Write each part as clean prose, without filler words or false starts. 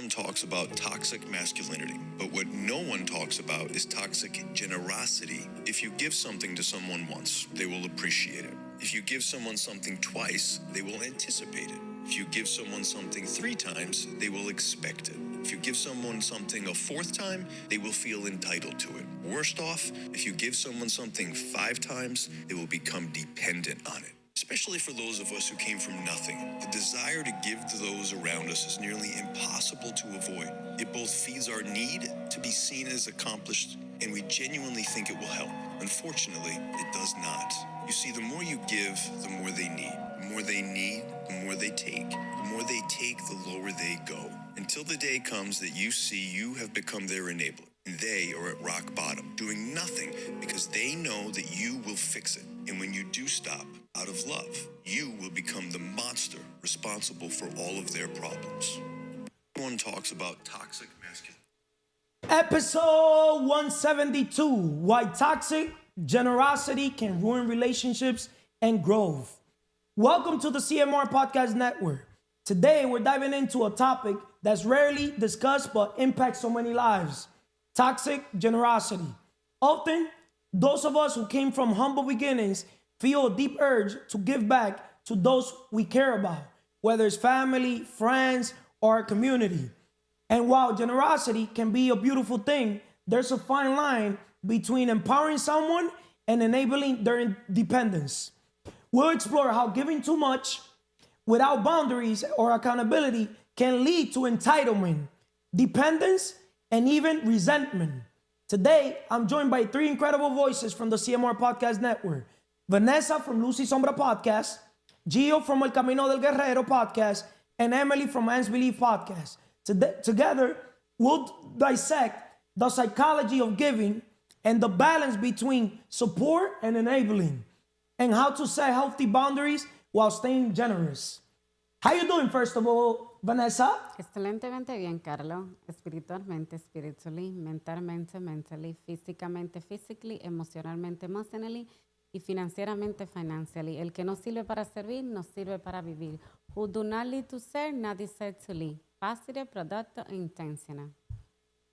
Everyone talks about toxic masculinity, but what no one talks about is toxic generosity. If you give something to someone once, they will appreciate it. If you give someone something twice, they will anticipate it. If you give someone something 3 times, they will expect it. If you give someone something a 4th time, they will feel entitled to it. Worst off, if you give someone something 5 times, they will become dependent on it. Especially for those of us who came from nothing, the desire to give to those around us is nearly impossible to avoid. It both feeds our need to be seen as accomplished, and we genuinely think it will help. Unfortunately, it does not. You see, the more you give, the more they need. The more they need, the more they take. The more they take, the lower they go. Until the day comes that you see you have become their enabler. And they are at rock bottom, doing nothing because they know that you will fix it. And when you do stop, out of love, you will become the monster responsible for all of their problems. Everyone talks about toxic masculinity. Episode 172, Why Toxic Generosity Can Ruin Relationships and Growth. Welcome to the CMR Podcast Network. Today, we're diving into a topic that's rarely discussed but impacts so many lives. Toxic generosity. Often, those of us who came from humble beginnings feel a deep urge to give back to those we care about, whether it's family, friends, or our community. And while generosity can be a beautiful thing, there's a fine line between empowering someone and enabling their dependence. We'll explore how giving too much without boundaries or accountability can lead to entitlement, dependence, and even resentment. Today, I'm joined by 3 incredible voices from the CMR Podcast Network. Vanessa from Sombra podcast, Gio from El Camino del Guerrero podcast, and Emely from Man's Belief podcast. Together, we'll dissect the psychology of giving and the balance between support and enabling, and how to set healthy boundaries while staying generous. How you doing, first of all, Vanessa? Excelentemente bien, Carlos. Espiritualmente, spiritually, mentalmente, mentally, físicamente, physically, emocionalmente, emotionally, y financieramente, financially. El que no sirve para servir, no sirve para vivir. Who do not lead to serve, not decide to lead. Positive, productive, intentional.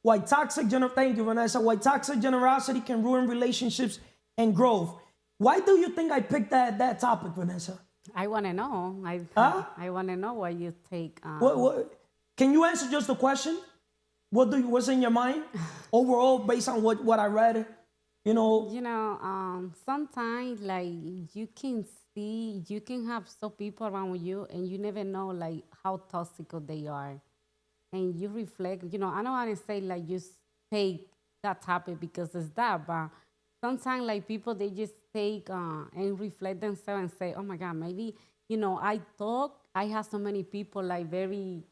Thank you, Vanessa. Why toxic generosity can ruin relationships and growth. Why do you think I picked that topic, Vanessa? I want to know. I want to know why you take. Can you answer just the question? What's in your mind overall based on what I read? Sometimes like you can have some people around you and you never know like how toxic they are. And you reflect, I don't want to say like you take that topic because it's that, but sometimes like people, they just take and reflect themselves and say, oh my God, maybe, I thought I have so many people like very,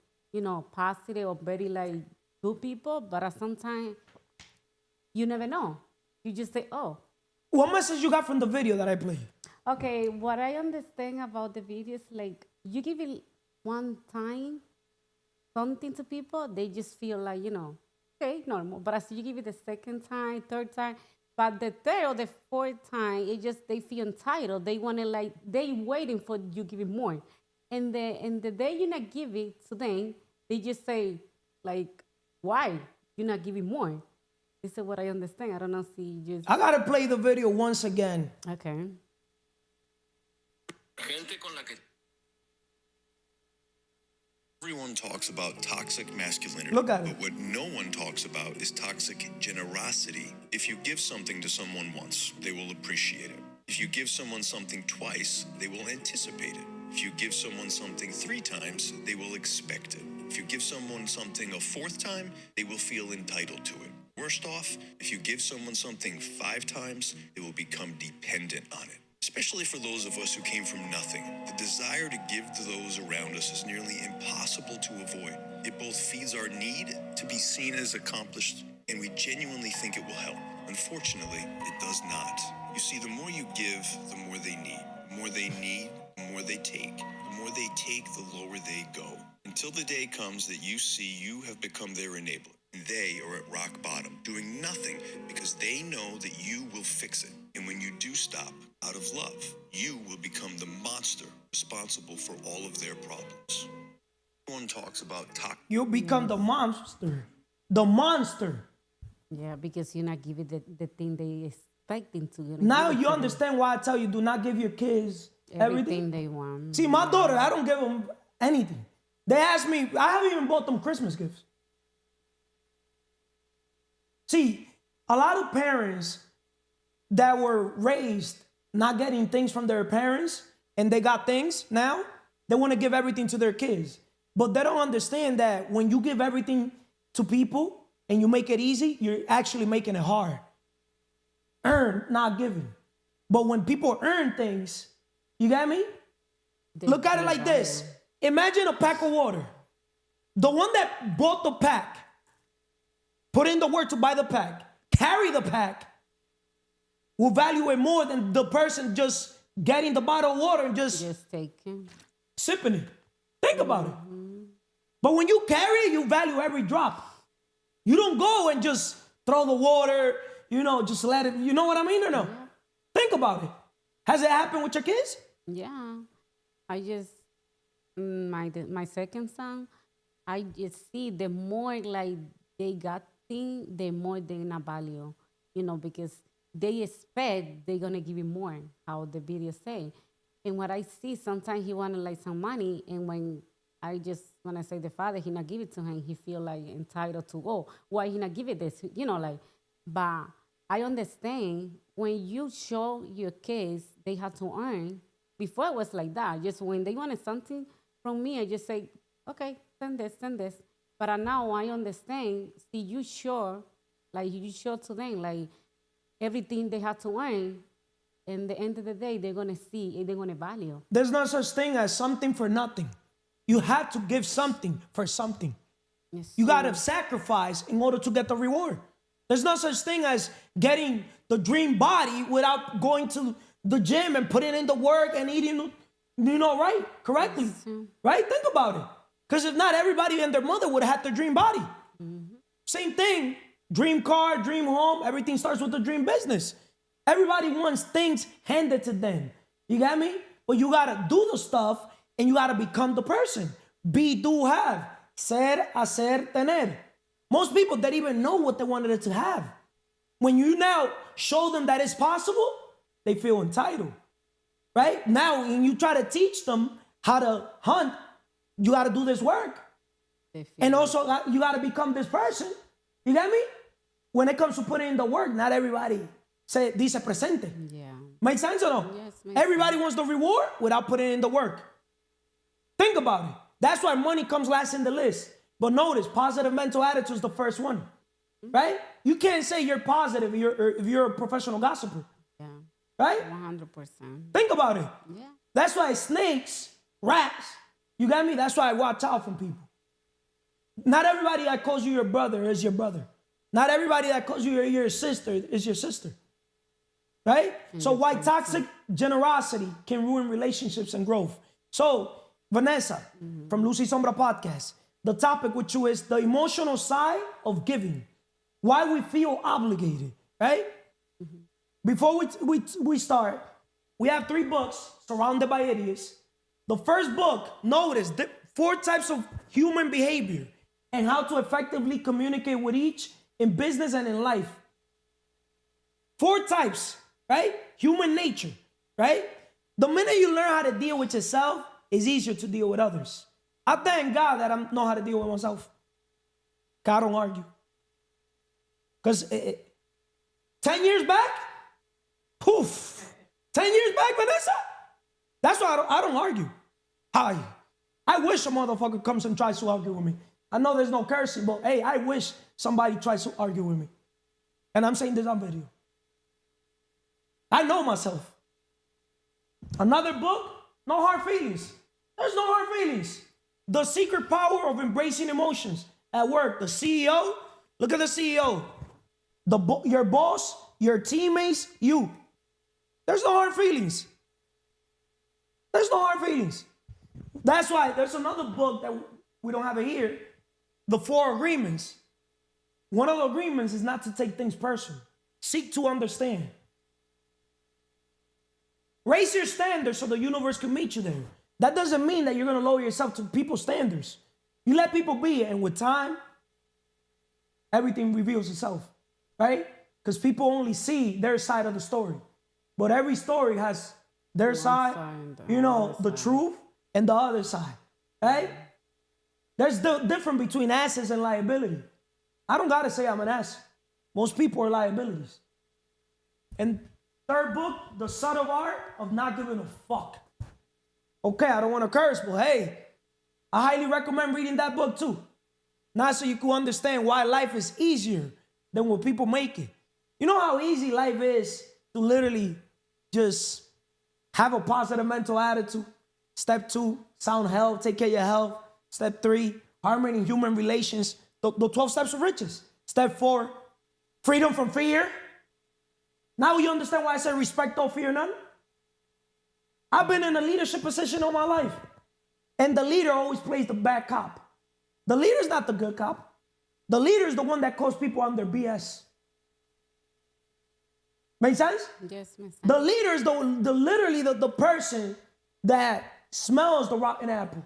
positive or very like good people, but sometimes you never know. You just say, oh. What message you got from the video that I played? Okay, what I understand about the video is like you give it one time something to people, they just feel like, okay, normal. But as you give it the second time, third time, but the third or the fourth time, they feel entitled. They want to they waiting for you giving more. And the day you not give it to them, they just say like, why you not giving more? This is what I understand. I don't know if you just. I gotta play the video once again. Okay. Everyone talks about toxic masculinity. Look at it. But what no one talks about is toxic generosity. If you give something to someone once, they will appreciate it. If you give someone something twice, they will anticipate it. If you give someone something 3 times, they will expect it. If you give someone something a 4th time, they will feel entitled to it. Worst off, if you give someone something 5 times, they will become dependent on it. Especially for those of us who came from nothing, the desire to give to those around us is nearly impossible to avoid. It both feeds our need to be seen as accomplished, and we genuinely think it will help. Unfortunately, it does not. You see, the more you give, the more they need. The more they need, the more they take. The more they take, the lower they go. Until the day comes that you see you have become their enabler. They are at rock bottom, doing nothing because they know that you will fix it. And when you do stop, out of love, you will become the monster responsible for all of their problems. Everyone talks about toxic. You become the monster. The monster. Yeah, because you're not giving the thing they expecting to. Now you understand why I tell you do not give your kids everything. They want. See, my daughter, I don't give them anything. They ask me, I haven't even bought them Christmas gifts. See, a lot of parents that were raised not getting things from their parents and they got things now, they want to give everything to their kids. But they don't understand that when you give everything to people and you make it easy, you're actually making it hard. Earn, not giving. But when people earn things, you got me? Look at it like this. Imagine a pack of water. The one that bought the pack, put in the work to buy the pack, carry the pack, will value it more than the person just getting the bottle of water and just taking, sipping it. Think about it. But when you carry it, you value every drop. You don't go and just throw the water, just let it, you know what I mean or no? Yeah. Think about it. Has it happened with your kids? Yeah. I just, my second son, I just see the more like they got things, the more they're not value, because they expect they're going to give you more, how the video say. And what I see, sometimes he wanted like some money, and when I say the father, he not give it to him, he feel like entitled to, why he not give it this, but I understand when you show your kids they have to earn. Before it was like that, just when they wanted something from me, I just say, okay, send this. But now I understand, see, you show to them, like, everything they have to earn, and the end of the day, they're going to see and they're going to value. There's no such thing as something for nothing. You have to give something for something. Yes, you got to sacrifice in order to get the reward. There's no such thing as getting the dream body without going to the gym and putting in the work and eating, right? Correctly. Yes. Right? Think about it. Because if not, everybody and their mother would have had the dream body. Mm-hmm. Same thing. Dream car, dream home, everything starts with the dream business. Everybody wants things handed to them. You got me? But you got to do the stuff and you got to become the person. Be, do, have. Ser, hacer, tener. Most people don't even know what they wanted it to have. When you now show them that it's possible, they feel entitled. Right? Now, when you try to teach them how to hunt, you got to do this work. And also, you got to become this person. You got me? When it comes to putting in the work, not everybody dice presente. Yeah. Make sense or no? Yes, everybody wants the reward without putting in the work. Think about it. That's why money comes last in the list. But notice, positive mental attitude is the first one. Right? You can't say you're positive if you're a professional gossiper. Yeah. Right? 100%. Think about it. Yeah. That's why snakes, rats, you got me? That's why I watch out from people. Not everybody that calls you your brother is your brother. Not everybody that calls you your sister is your sister. Right? So why toxic generosity can ruin relationships and growth. So, Vanessa, from Lucy Sombra Podcast, the topic with you is the emotional side of giving. Why we feel obligated, right? Before we start, we have 3 books surrounded by idiots. The first book, notice, 4 types of human behavior and how to effectively communicate with each in business and in life. 4 types, right? Human nature, right? The minute you learn how to deal with yourself, it's easier to deal with others. I thank God that I know how to deal with myself. I don't argue. Because 10 years back, poof. 10 years back, Vanessa, that's why I don't argue. Hi. I wish a motherfucker comes and tries to argue with me. I know there's no cursing, but hey, I wish somebody tries to argue with me. And I'm saying this on video. I know myself. Another book, no hard feelings. There's no hard feelings. The secret power of embracing emotions. At work, the CEO, look at the CEO. Your boss, your teammates, you. There's no hard feelings. There's no hard feelings. That's why there's another book that we don't have it here. The 4 agreements. One of the agreements is not to take things personal. Seek to understand. Raise your standards so the universe can meet you there. That doesn't mean that you're going to lower yourself to people's standards. You let people be, and with time, everything reveals itself, right? Because people only see their side of the story. But every story has their side, the truth, and the other side, right? There's the difference between assets and liability. I don't gotta say I'm an asset. Most people are liabilities. And third book, The Subtle Art of Not Giving a Fuck. Okay, I don't want to curse, but hey, I highly recommend reading that book too. Not so you can understand why life is easier than what people make it. You know how easy life is to literally just have a positive mental attitude. Step 2, sound health, take care of your health. Step 3, harmony in human relations. The 12 steps of riches. Step 4, freedom from fear. Now you understand why I said respect, don't fear none? I've been in a leadership position all my life. And the leader always plays the bad cop. The leader's not the good cop. The leader is the one that calls people on their BS. Make sense? Yes, makes sense. The leader is literally the person that smells the rotten apple.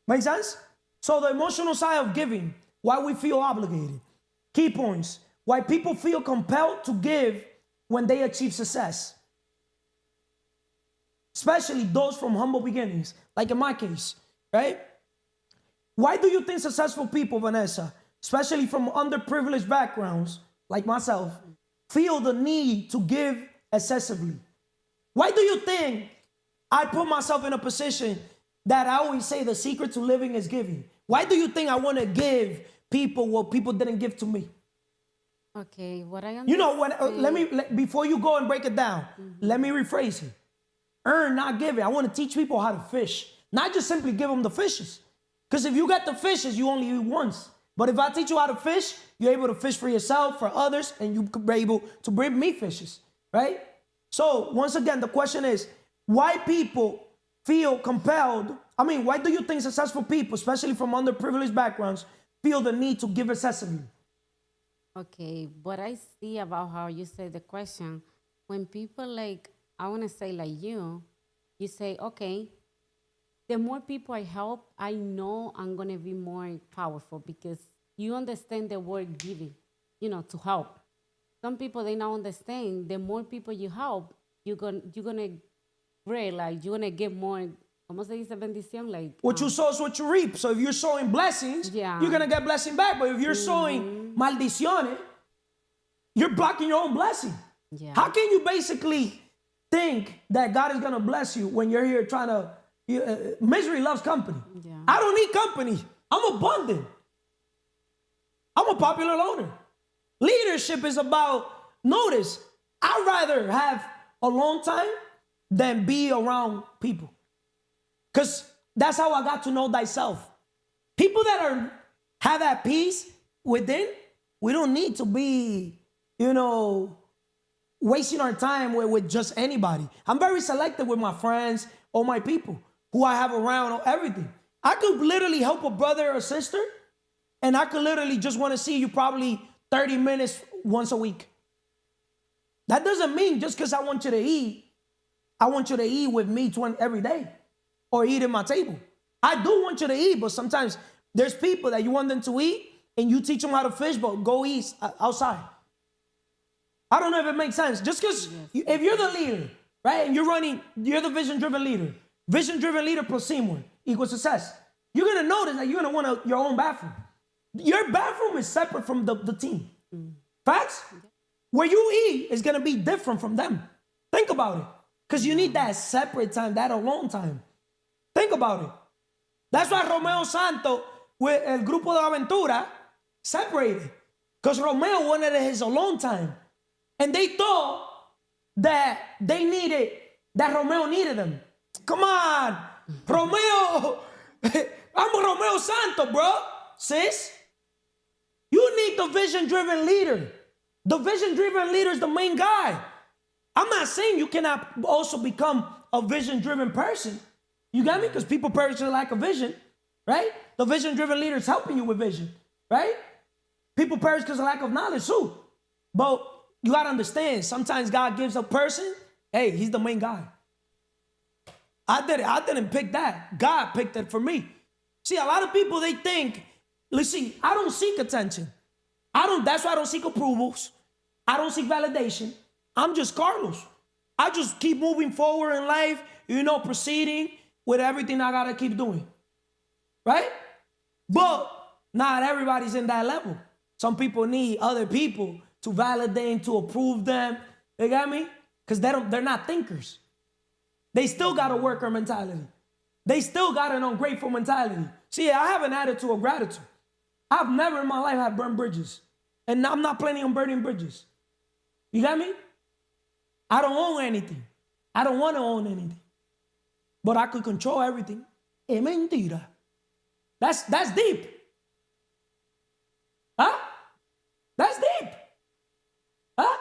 Make sense? So the emotional side of giving, why we feel obligated. Key points, why people feel compelled to give when they achieve success. Especially those from humble beginnings, like in my case, right? Why do you think successful people, Vanessa, especially from underprivileged backgrounds, like myself, feel the need to give excessively? Why do you think I put myself in a position that I always say the secret to living is giving? Why do you think I want to give people what people didn't give to me? Okay, what I understand. You know what? Before you go and break it down, let me rephrase it. Earn, not give it. I want to teach people how to fish, not just simply give them the fishes. Because if you get the fishes, you only eat once. But if I teach you how to fish, you're able to fish for yourself, for others, and you could be able to bring me fishes, right? So once again, the question is, why people feel compelled? I mean, why do you think successful people, especially from underprivileged backgrounds, feel the need to give excessively? Okay, what I see about how you say the question, when people like, I want to say like you say, okay, the more people I help, I know I'm going to be more powerful because you understand the word giving, to help. Some people, they don't understand the more people you help, you're gonna realize you're going to get more, ¿cómo se dice bendición? Like, what you sow is what you reap. So if you're sowing blessings, you're going to get blessing back. But if you're sowing maldiciones, you're blocking your own blessing. Yeah. How can you basically think that God is going to bless you when you're here trying to, misery loves company. Yeah. I don't need company. I'm abundant. I'm a popular loner. Leadership is about, notice, I'd rather have a long time than be around people. Because that's how I got to know thyself. People that have that peace within, we don't need to be, wasting our time with just anybody. I'm very selective with my friends or my people who I have around or everything. I could literally help a brother or sister, and I could literally just want to see you probably 30 minutes once a week. That doesn't mean just because I want you to eat, I want you to eat with me every day or eat at my table. I do want you to eat, but sometimes there's people that you want them to eat and you teach them how to fish, but go eat outside. I don't know if it makes sense. Just because if you're the leader, right, and you're the vision-driven leader. Vision-driven leader plus teamwork equals success. You're going to notice that you're going to want your own bathroom. Your bathroom is separate from the team. Facts? Where you eat is going to be different from them. Think about it. Because you need that separate time, that alone time. Think about it. That's why Romeo Santos with El Grupo de Aventura separated. Because Romeo wanted his alone time. And they thought that Romeo needed them. Come on, Romeo. I'm Romeo Santos, bro. Sis, you need the vision-driven leader. The vision-driven leader is the main guy. I'm not saying you cannot also become a vision-driven person. You got me? Because people perish for lack of vision, right? The vision-driven leader is helping you with vision, right? People perish because of lack of knowledge too. But you got to understand, sometimes God gives a person, hey, he's the main guy. I didn't pick that. God picked it for me. See, a lot of people, they think, listen, I don't seek attention. That's why I don't seek approvals. I don't seek validation. I'm just Carlos. I just keep moving forward in life, proceeding with everything I gotta keep doing. Right? But not everybody's in that level. Some people need other people to validate, to approve them. You got me? Because they're not thinkers. They still got a worker mentality. They still got an ungrateful mentality. See, I have an attitude of gratitude. I've never in my life had burned bridges. And I'm not planning on burning bridges. You got me? I don't own anything. I don't want to own anything. But I could control everything. Es mentira. That's deep. Huh? That's deep. Huh?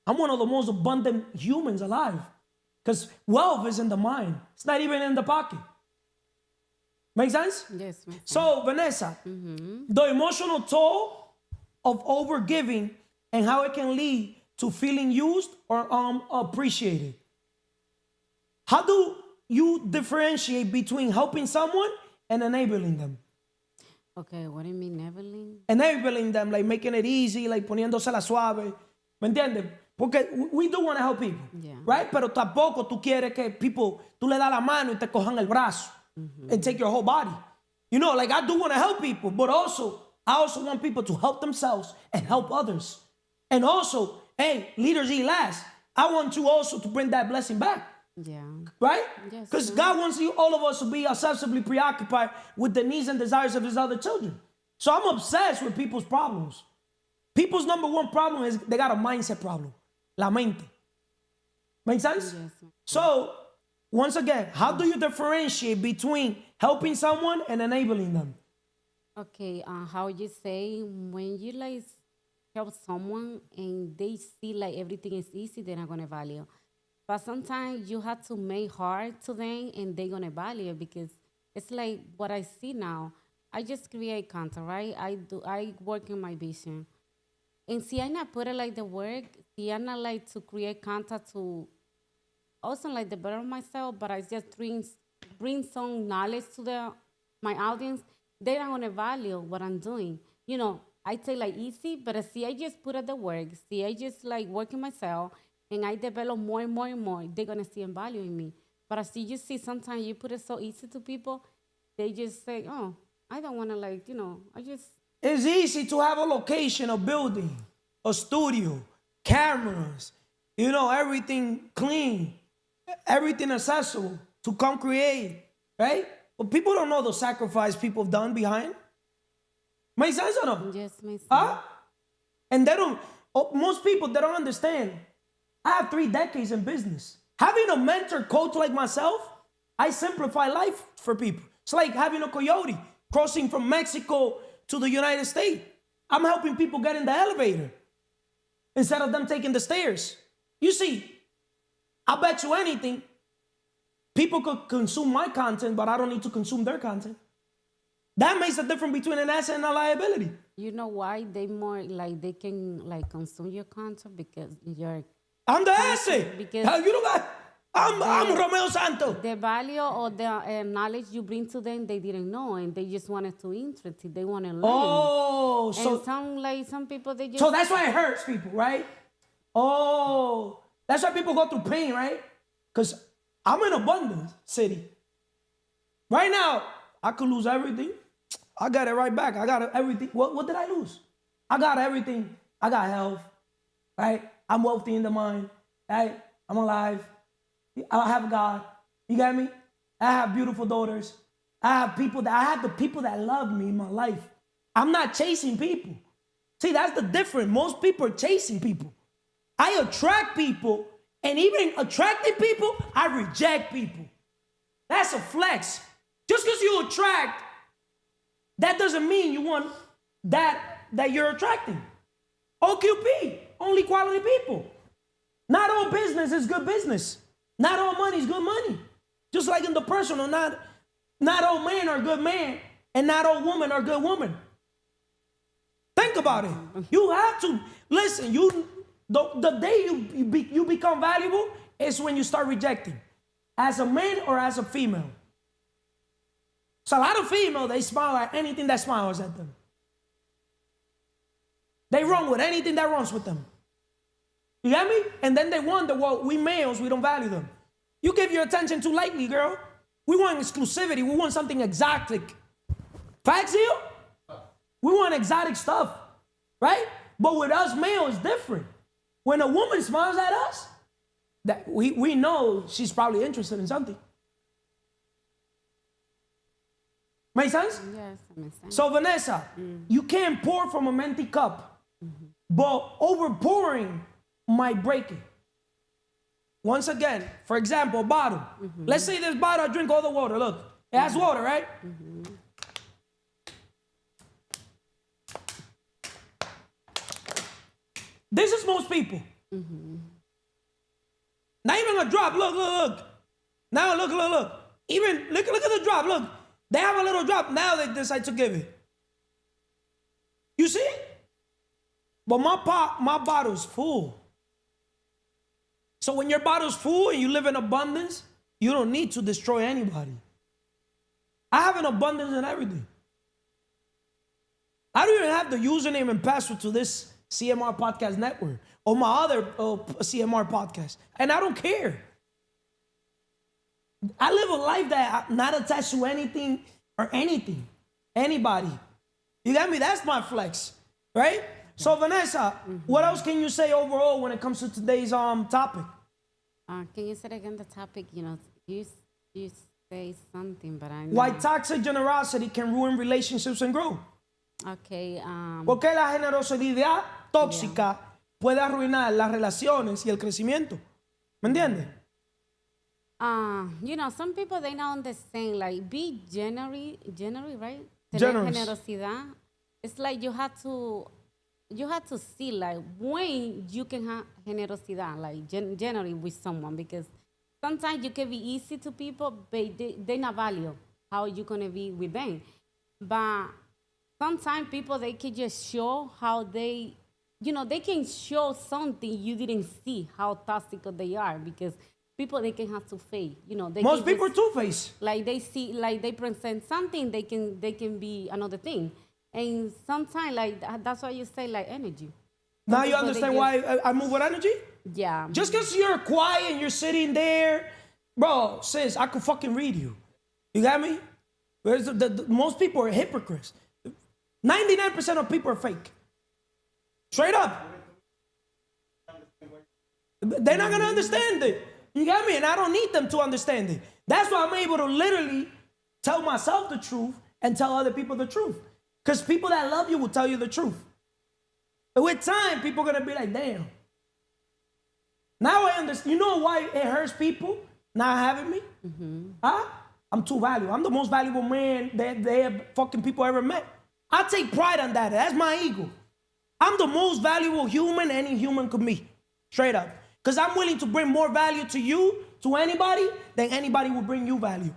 I'm one of the most abundant humans alive. Because wealth is in the mind. It's not even in the pocket. Make sense? Yes. So, Vanessa, the emotional toll of overgiving and how it can lead to feeling used or appreciated. How do you differentiate between helping someone and enabling them? Okay, what do you mean enabling? Enabling them, like making it easy, like poniéndosela suave. ¿Me entiendes? Porque we do want to help people, right? Pero tampoco tú quieres que people, tú le das la mano y te cojan el brazo and take your whole body. Like I do want to help people, but I also want people to help themselves and help others. And also, hey, leaders eat last. I want you also to bring that blessing back. Yeah. Right? Yes. Because God wants all of us to be obsessively preoccupied with the needs and desires of his other children. So I'm obsessed with people's problems. People's number one problem is they got a mindset problem. La mente. Make sense? Yes. So, once again, how do you differentiate between helping someone and enabling them? Okay, how you say when you like help someone and they see like everything is easy, they're not gonna value. But sometimes you have to make hard to them and they're gonna value because it's like what I see now. I just create content, right? I work in my vision. And see, I not put it like the work. See, I not like to create content to also like the better myself, but I just bring some knowledge to my audience. They're not gonna value what I'm doing. I say like easy, but see, I just put it the work. See, I just like working myself and I develop more and more and more. They're gonna see and value in me. But I see, you see, sometimes you put it so easy to people, they just say, oh, I don't wanna I just. It's easy to have a location, a building, a studio, cameras, everything clean, everything accessible to come create, right? But people don't know the sacrifice people have done behind. Make sense or no? Yes, makes sense. Huh? And most people, they don't understand. I have 3 decades in business. Having a mentor coach like myself, I simplify life for people. It's like having a coyote crossing from Mexico to the United States. I'm helping people get in the elevator instead of them taking the stairs. You see, I bet you anything, people could consume my content, but I don't need to consume their content. That makes a difference between an asset and a liability. You know why they more like they can like consume your content because you're. I'm the asset. Because you don't got. I'm Romeo Santos. The value or the knowledge you bring to them, they didn't know, and they just wanted to interest. They want to learn. Oh, so some people they just. So that's why it hurts people, right? Oh, that's why people go through pain, right? Because I'm in abundance city. Right now, I could lose everything. I got it right back. I got everything. What did I lose? I got everything. I got health, right? I'm wealthy in the mind, right? I'm alive. I have God. You got me? I have beautiful daughters. I have the people that love me in my life. I'm not chasing people. See, that's the difference. Most people are chasing people. I attract people, and even attracting people, I reject people. That's a flex. Just because you attract, that doesn't mean you want that you're attracting. OQP, only quality people. Not all business is good business. Not all money is good money. Just like in the personal, not all men are good men, and not all women are good women. Think about it. You have to listen. The day you become valuable is when you start rejecting, as a man or as a female. So a lot of females, they smile at anything that smiles at them. They run with anything that runs with them. You get me? And then they wonder, well, we males, we don't value them. You give your attention too lightly, girl. We want exclusivity. We want something exotic. Facts, you? We want exotic stuff, right? But with us males, it's different. When a woman smiles at us, that we know she's probably interested in something. Make sense? Yes, that makes sense. So Vanessa, you can't pour from an empty cup, but overpouring might break it. Once again, for example, a bottle. Let's say this bottle, I drink all the water. Look, it has water, right? This is most people. Not even a drop. Look, look, look. Now look, look, look. Even look at the drop. Look, they have a little drop. Now they decide to give it. You see? But my bottle's full. So when your bottle's full and you live in abundance, you don't need to destroy anybody. I have an abundance in everything. I don't even have the username and password to this CMR podcast network or my other CMR podcast. And I don't care. I live a life that I'm not attached to anything or anything, anybody. You got me? That's my flex, right? So Vanessa, what else can you say overall when it comes to today's topic? Can you say again the topic? You know, you say something, but I know. Why toxic generosity can ruin relationships and growth. Okay. Porque la generosidad tóxica puede arruinar las relaciones y el crecimiento. ¿Me entiendes? You know, some people, they don't understand, like, be generous, right? Generous. Generosidad. It's like you have to see, like, when you can have generosidad, like, generally with someone, because sometimes you can be easy to people, but they not value how you're going to be with them. But sometimes people, they can just show how they, you know, they can show something you didn't see, how toxic they are, because people, they can have to fake, you know. Most people are two-faced. Like they see, like they present something, they can be another thing. And sometimes, like, that's why you say, like, energy. Now you understand why I move with energy? Yeah. Just because you're quiet and you're sitting there, bro, sis, I could fucking read you. You got me? Whereas most people are hypocrites. 99% of people are fake. Straight up. They're not going to understand it. You got me? And I don't need them to understand it. That's why I'm able to literally tell myself the truth and tell other people the truth. Because people that love you will tell you the truth. But with time, people are going to be like, damn. Now I understand. You know why it hurts people not having me? Huh? I'm too valuable. I'm the most valuable man that they have fucking people ever met. I take pride on that. That's my ego. I'm the most valuable human any human could meet. Straight up. Because I'm willing to bring more value to you, to anybody, than anybody will bring you value.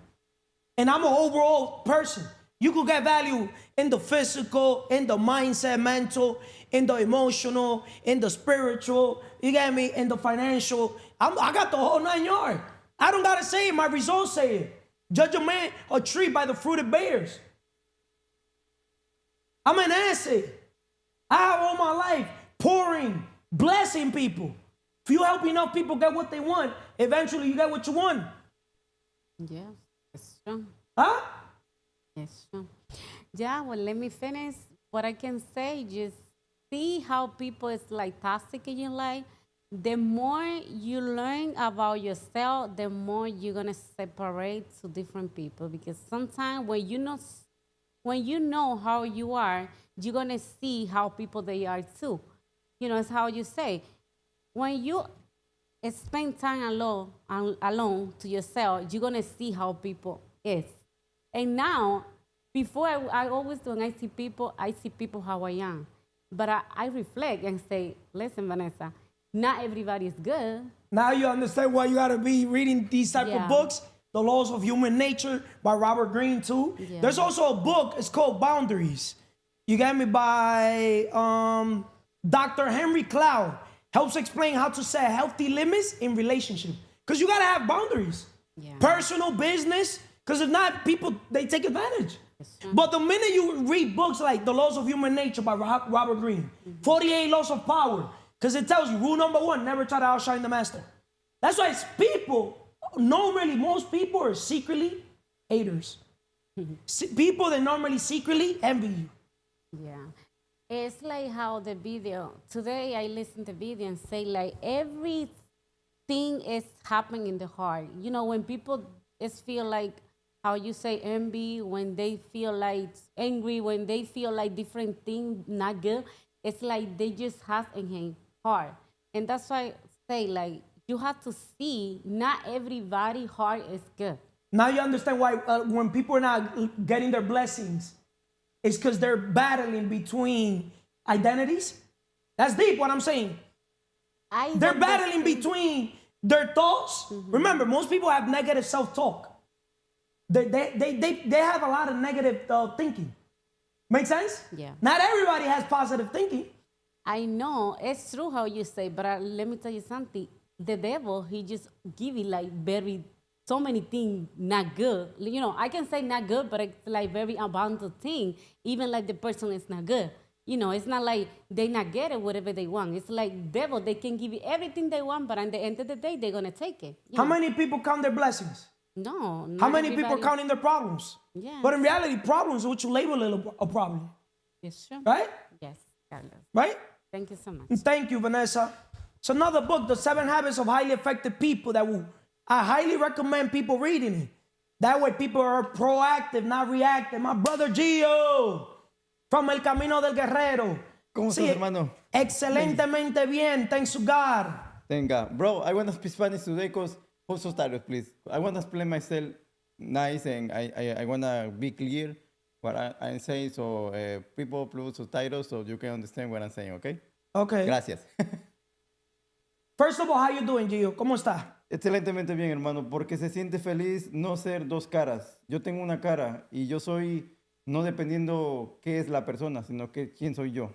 And I'm an overall person. You could get value in the physical, in the mindset, mental, in the emotional, in the spiritual, you get me, in the financial. I got the whole 9 yards. I don't got to say it. My results say it. Judge a tree by the fruit it bears. I'm an asset. I have all my life pouring, blessing people. If you help enough people get what they want, eventually you get what you want. Yeah, it's true. Huh? It's true. Yeah, well, let me finish. What I can say, just see how people is like toxic in your life. The more you learn about yourself, the more you're going to separate to different people. Because sometimes when you know how you are, you're going to see how people they are too. You know, it's how you say. When you spend time alone to yourself, you're going to see how people is. And now, before I always do, when I see people how I am. But I reflect and say, listen, Vanessa, not everybody is good. Now you understand why you got to be reading these type of books. The Laws of Human Nature by Robert Greene too. Yeah. There's also a book, it's called Boundaries. You got me, by Dr. Henry Cloud. Helps explain how to set healthy limits in relationship. Because you got to have boundaries. Yeah. Personal, business, Because if not, people, they take advantage. But the minute you read books like The Laws of Human Nature by Robert Greene, 48 Laws of Power, because it tells you, rule number 1, never try to outshine the master. That's why it's people, normally most people are secretly haters. People that normally secretly envy you. Yeah. It's like how the video, today I listened to the video and say like everything is happening in the heart. You know, when people feel like, how you say envy, when they feel like angry, when they feel like different things not good, it's like they just have in their heart. And that's why I say like, you have to see not everybody heart is good. Now you understand why when people are not getting their blessings, it's because they're battling between identities. That's deep what I'm saying. They're battling between their thoughts. Remember, most people have negative self-talk. They have a lot of negative thinking. Make sense? Yeah. Not everybody has positive thinking. I know, it's true how you say, but let me tell you something. The devil, he just give you like so many things not good. You know, I can say not good, but it's like very abundant thing. Even like the person is not good. You know, it's not like they not get it whatever they want. It's like devil, they can give you everything they want, but at the end of the day, they're gonna take it. How many people count their blessings? No. How many people are counting their problems? Yeah. But in reality, problems are what you label a problem. Yes, sure. Right? Yes, Carlos. Right? Thank you so much. Thank you, Vanessa. It's another book, The 7 Habits of Highly Effective People, I highly recommend people reading it. That way people are proactive, not reactive. My brother Gio, from El Camino del Guerrero. ¿Cómo estás, hermano? Excelentemente bien, thanks to God. Thank God. Bro, I want to speak Spanish today because hold subtitles, please. I want to explain myself nice and I want to be clear what I'm saying so people put subtitles so you can understand what I'm saying, okay? Okay. Gracias. First of all, how you doing, Gio? ¿Cómo está? Excelentemente bien, hermano, porque se siente feliz no ser dos caras. Yo tengo una cara y yo soy no dependiendo qué es la persona, sino que quién soy yo.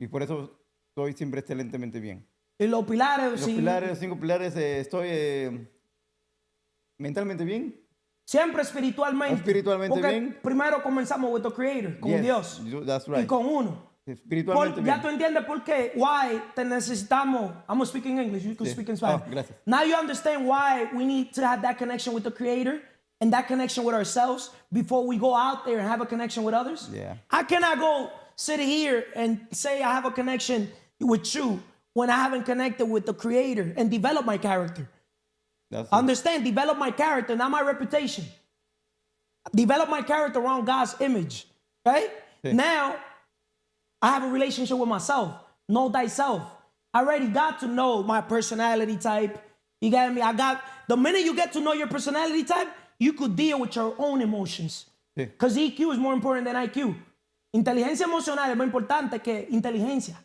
Y por eso estoy siempre excelentemente bien. Y los pilares, Los sí. pilares, los 5 pilares, estoy mentalmente bien. Siempre espiritualmente. Espiritualmente Porque bien. primero comenzamos with the Creator, con Yes, Dios. That's right. Y con uno. Espiritualmente Ya bien. tú entiendes por qué, why te necesitamos. I'm going to speak in English, you can Sí. speak in Spanish. Oh, gracias. Now you understand why we need to have that connection with the Creator and that connection with ourselves before we go out there and have a connection with others. Yeah. I cannot go sit here and say I have a connection with you when I haven't connected with the Creator and develop my character. That's Understand, develop my character, not my reputation. Develop my character around God's image, right? Sí. Now, I have a relationship with myself. Know thyself. I already got to know my personality type. You get me? The minute you get to know your personality type, you could deal with your own emotions. Sí. Because EQ is more important than IQ. Inteligencia emocional es más importante que inteligencia.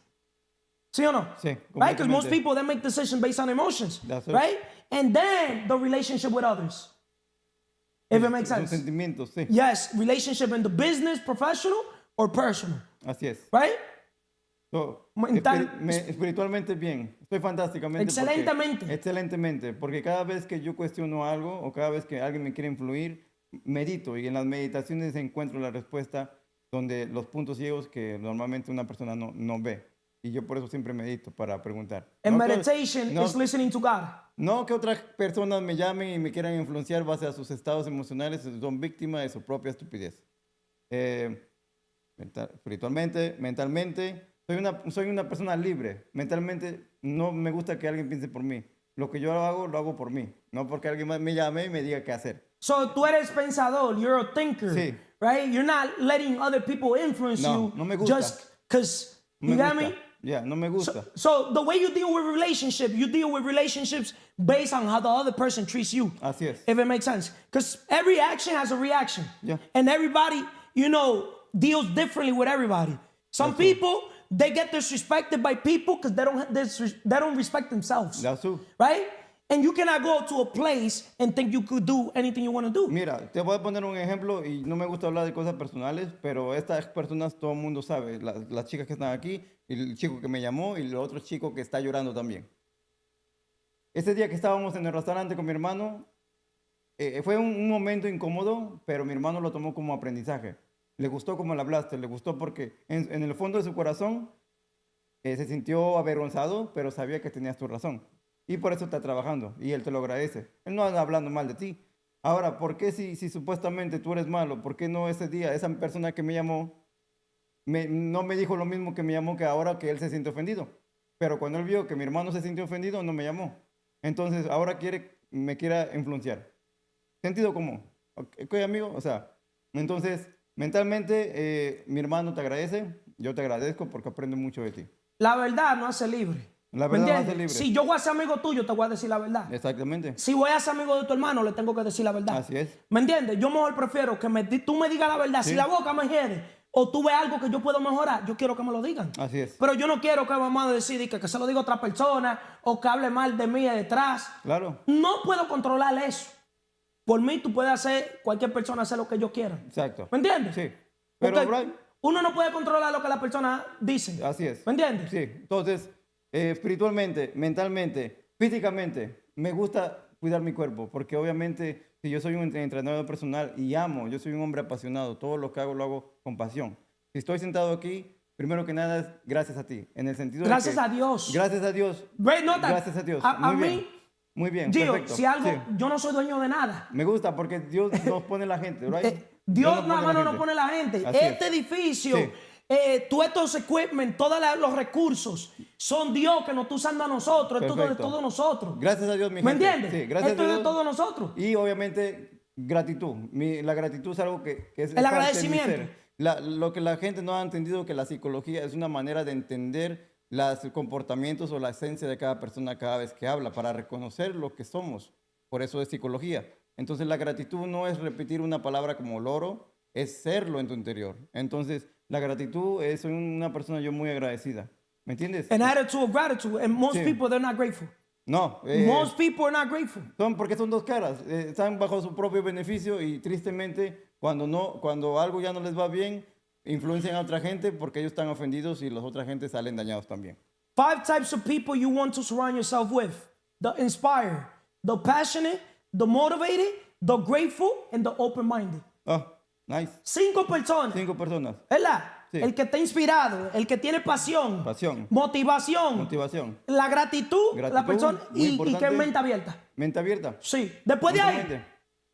¿Sí o no? Sí, Right? Because most completamente. people, they make decisions based on emotions. That's it. Right? And then the relationship with others. If it makes Son sense. sentimientos, sí. Yes, relationship in the business, professional, or personal. Así es. Right? So, Mental- espiritualmente bien. Estoy fantásticamente. Excelentemente. Excelentemente. Porque cada vez que yo cuestiono algo o cada vez que alguien me quiere influir, medito y en las meditaciones encuentro la respuesta donde los puntos ciegos que normalmente una persona no ve. Y yo por eso siempre medito para preguntar. And No que- meditation no- is listening to God. No que otras personas me llamen y me quieran influenciar base a sus estados emocionales, son víctimas de su propia estupidez. Espiritualmente, mentalmente, soy una persona libre. Mentalmente no me gusta que alguien piense por mí. Lo que yo lo hago por mí. No porque alguien más me llame y me diga qué hacer. So tú eres pensador, you're a thinker, Sí. right? You're not letting other people influence No, you no me gusta. just because, No you me got gusta. me? Ya, no me gusta. So the way you deal with relationships, you deal with relationships based on how the other person treats you. Así es. If it makes sense. Because every action has a reaction. Yeah. And everybody, deals differently with everybody. Some people, they get disrespected by people because they don't respect themselves. That's true. Right? And you cannot go to a place and think you could do anything you want to do. Mira, te voy a poner un ejemplo y no me gusta hablar de cosas personales, pero estas personas todo el mundo sabe, las chicas que están aquí, y el chico que me llamó y el otro chico que está llorando también. Ese día que estábamos en el restaurante con mi hermano, fue un momento incómodo, pero mi hermano lo tomó como aprendizaje. Le gustó como le hablaste, le gustó porque en el fondo de su corazón se sintió avergonzado, pero sabía que tenías tu razón. Y por eso está trabajando y él te lo agradece. Él no anda hablando mal de ti. Ahora, ¿por qué si supuestamente tú eres malo? ¿Por qué no ese día esa persona que me llamó no me dijo lo mismo que me llamó que ahora que él se siente ofendido? Pero cuando él vio que mi hermano se sintió ofendido, no me llamó. Entonces, ahora me quiere influenciar. Sentido común. ¿Ok, amigo? O sea, entonces, mentalmente, mi hermano te agradece, yo te agradezco porque aprendo mucho de ti. La verdad no hace libre. La ¿Me verdad no entiendes? hace libre. Si yo voy a ser amigo tuyo, te voy a decir la verdad. Exactamente. Si voy a ser amigo de tu hermano, le tengo que decir la verdad. Así es. ¿Me entiendes? Yo mejor prefiero que tú me digas la verdad. Sí. Si la boca me hiere o tú ves algo que yo puedo mejorar, yo quiero que me lo digan. Así es. Pero yo no quiero que mamá decida que se lo diga a otra persona o que hable mal de mí detrás. Claro. No puedo controlar eso. Por mí, tú puedes hacer, cualquier persona hacer lo que yo quiera. Exacto. ¿Me entiendes? Sí. Pero, Porque Brian, uno no puede controlar lo que la persona dice. así es. ¿Me entiendes? Sí. Entonces, espiritualmente, mentalmente, físicamente, me gusta cuidar mi cuerpo, porque obviamente, si yo soy un entrenador personal y amo, yo soy un hombre apasionado, todo lo que hago lo hago con pasión. Si estoy sentado aquí, primero que nada es gracias a ti, en el sentido Gracias de que, a Dios. Gracias a Dios. Ve, nota, Gracias a Dios. A Muy bien. mí, Muy bien, Gio, perfecto. si algo, Sí. yo no soy dueño de nada. Me gusta porque Dios nos pone la gente, ¿right? Dios nos nada pone más la no nos gente. pone la gente. Así Este es. edificio, Sí. todos estos equipment, todos los recursos, son Dios que nos está usando a nosotros. Esto es de Perfecto. todos nosotros. Gracias a Dios, mi ¿Me gente. entiendes? Sí, gracias Esto a es Dios. de todos nosotros. Y obviamente, gratitud. La gratitud es algo que es El parte de mi agradecimiento. ser. Lo que la gente no ha entendido, que la psicología es una manera de entender los comportamientos o la esencia de cada persona cada vez que habla, para reconocer lo que somos. Por eso es psicología. Entonces, la gratitud no es repetir una palabra como loro, es serlo en tu interior. Entonces, la gratitud es, soy una persona yo muy agradecida. ¿Me entiendes? An attitude of gratitude. And most Sí. people, they're not grateful. No. Most people are not grateful. Porque son dos caras, están bajo su propio beneficio y tristemente cuando algo ya no les va bien, influencian a otra gente porque ellos están ofendidos y las otras gente salen dañados también. 5 types of people you want to surround yourself with: the inspired, the passionate, the motivated, the grateful, and the open-minded. Oh, nice. 5 personas. 5 personas. ¿Verdad? Sí. El que está inspirado, el que tiene pasión, Pasión. motivación, Motivación. la gratitud, la Gratitud, persona muy y que importante. es mente abierta. Mente abierta. Sí. Después de ahí, Justamente.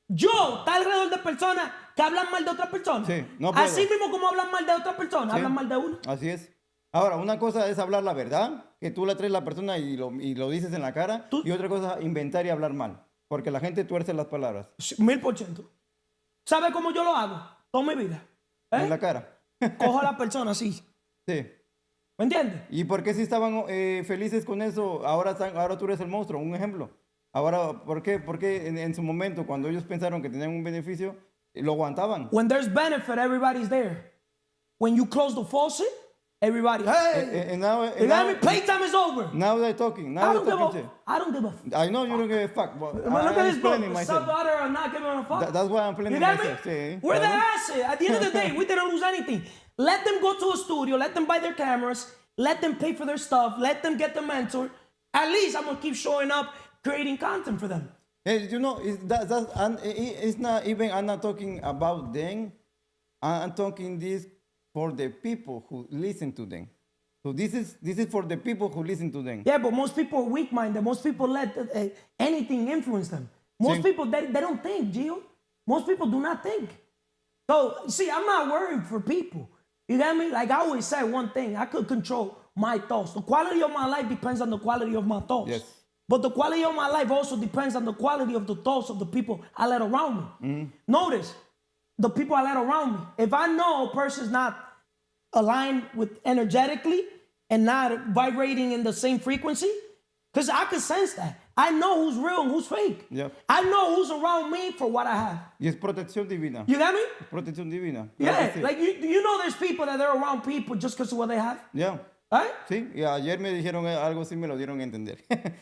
yo está alrededor de personas que hablan mal de otras personas. Sí, no puedo. Así mismo como hablan mal de otras personas, Sí. hablan mal de uno. Así es. Ahora, una cosa es hablar la verdad, que tú la traes a la persona y lo dices en la cara, y otra cosa es inventar y hablar mal, porque la gente tuerce las palabras 1000%. ¿Sabe cómo yo lo hago? Toda mi vida. ¿Eh? en la cara. Cojo a la persona así. Sí. ¿Me entiendes? ¿Y por qué si estaban felices con eso, ahora tú eres el monstruo? Un ejemplo. Ahora, ¿por qué? Porque en su momento, cuando ellos pensaron que tenían un beneficio, lo aguantaban. When there's benefit, everybody's there. When you close the faucet, everybody, hey, And now, you got me? Playtime is over. now they're talking. I Now don't they're give talking. a, I don't give a f. I know you don't give a fuck, but Look I'm at this bro. explaining myself. Some other are not giving a fuck. That's why I'm You explaining got me? myself. Sí, We're the claro. asset. At the end of the day, we didn't lose anything. Let them go to a studio. Let them buy their cameras. Let them pay for their stuff. Let them get the mentor. At least I'm gonna keep showing up, creating content for them. Hey, you know, it's not even, I'm not talking about them. I'm talking this for the people who listen to them. So this is for the people who listen to them. Yeah, but most people are weak-minded. Most people let anything influence them. Most Sí. people, they don't think, Gio. Most people do not think. So, see, I'm not worried for people. You get me? Like I always say one thing, I could control my thoughts. The quality of my life depends on the quality of my thoughts. Yes. But the quality of my life also depends on the quality of the thoughts of the people I let around me. Notice, the people I let around me. If I know a person's not aligned with energetically and not vibrating in the same frequency, because I can sense that. I know who's real and who's fake. Yep. I know who's around me for what I have. Y es protección divina. You get me? Protección divina. Claro Yeah, que sí. like you know there's people that they're around people just because of what they have, Yeah. right? Sí, y ayer me dijeron algo así, me lo dieron a entender.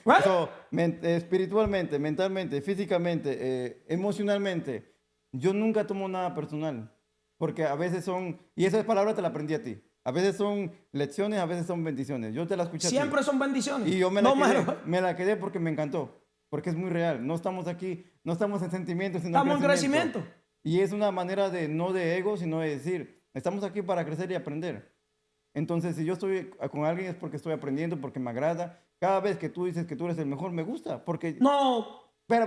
Right. So, espiritualmente, mentalmente, físicamente, emocionalmente, yo nunca tomo nada personal. Porque a veces son, y esa palabra te la aprendí a ti. A veces son lecciones, a veces son bendiciones. Yo te la escuché a ti. Siempre son bendiciones. Y yo No matter what. me la quedé porque me encantó. Porque es muy real. No estamos aquí No estamos en sentimientos, sino Estamos en crecimiento. Y es una manera de, no de ego, sino de decir, estamos aquí para crecer y aprender. Entonces, si yo estoy con alguien es porque estoy aprendiendo, porque me agrada. Cada vez que tú dices que tú eres el mejor, me gusta, porque... No, Espera,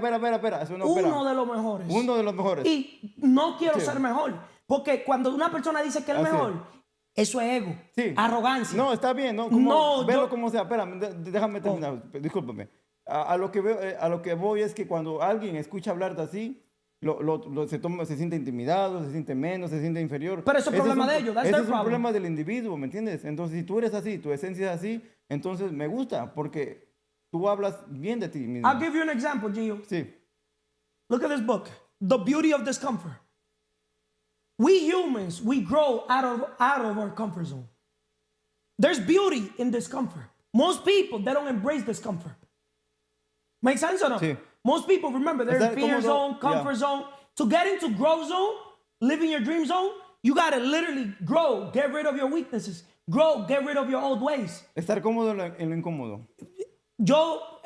eso no, espera. uno de los mejores. Uno de los mejores. Y no quiero Sí. ser mejor. Porque cuando una persona dice que es el Así mejor, eso es ego, Sí. arrogancia. No, está bien, ¿no? No, Velo yo- como sea. Espera, déjame terminar. Discúlpame. A lo que a lo que voy es que cuando alguien escucha hablarte así, se siente intimidado, se siente menos, se siente inferior. Pero eso es Ese problema un- de ellos, that's Ese their es un problem. problema del individuo, ¿me entiendes? Entonces, si tú eres así, tu esencia es así, entonces me gusta, porque tú hablas bien de ti mismo. I'll give you an example, Gio. Sí, Look at this book, The Beauty of Discomfort. We humans, we grow out of our comfort zone. There's beauty in discomfort. Most people, they don't embrace discomfort. Make sense or no? Sí. Most people, remember, they're in Estar fear cómodo, zone, comfort yeah. zone. To get into grow zone, live in your dream zone, you gotta literally grow, get rid of your weaknesses, grow, get rid of your old ways. estar cómodo en lo incómodo.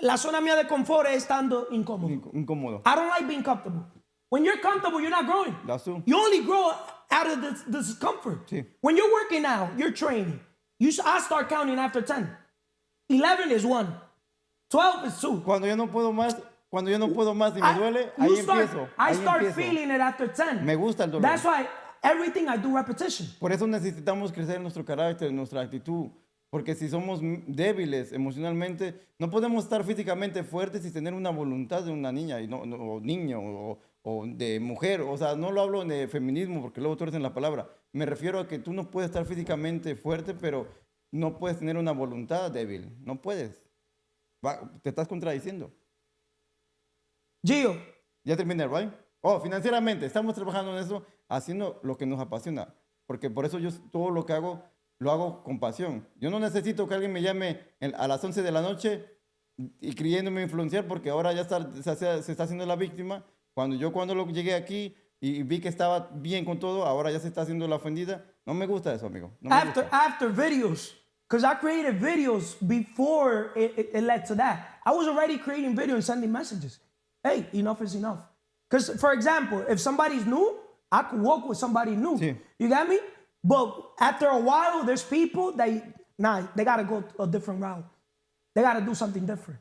La zona mía de confort es estando incómodo. Incómodo. I don't like being comfortable. When you're comfortable, you're not growing. That's true. You only grow out of this discomfort. Sí. When you're working out, you're training. I start counting after 10. 11 is 1. 12 is 2. Cuando yo no puedo más y me duele, ahí empiezo. I ahí start empiezo. feeling it after 10. Me gusta el dolor. That's why everything I do repetition. Por eso necesitamos crecer nuestro carácter, nuestra actitud. Porque si somos débiles emocionalmente, no podemos estar físicamente fuertes y tener una voluntad de una niña, o niño, o de mujer. O sea, no lo hablo de feminismo, porque luego tú eres en la palabra. Me refiero a que tú no puedes estar físicamente fuerte, pero no puedes tener una voluntad débil. No puedes. Te estás contradiciendo. Gio, Ya terminé, ¿right? Oh, financieramente, estamos trabajando en eso, haciendo lo que nos apasiona. Porque por eso yo todo lo que hago, lo hago con pasión. Yo no necesito que alguien me llame a las 11 de la noche y creyéndome influenciar, porque ahora ya se está haciendo la víctima. Cuando llegué aquí y vi que estaba bien con todo, ahora ya se está haciendo la ofendida. No me gusta eso, amigo. No me gusta. after videos, because I created videos before it led to that. I was already creating videos and sending messages. Hey, enough is enough. Because, for example, if somebody's new, I could work with somebody new. Sí. You got me? But after a while, there's people that, they got to go a different route. They got to do something different.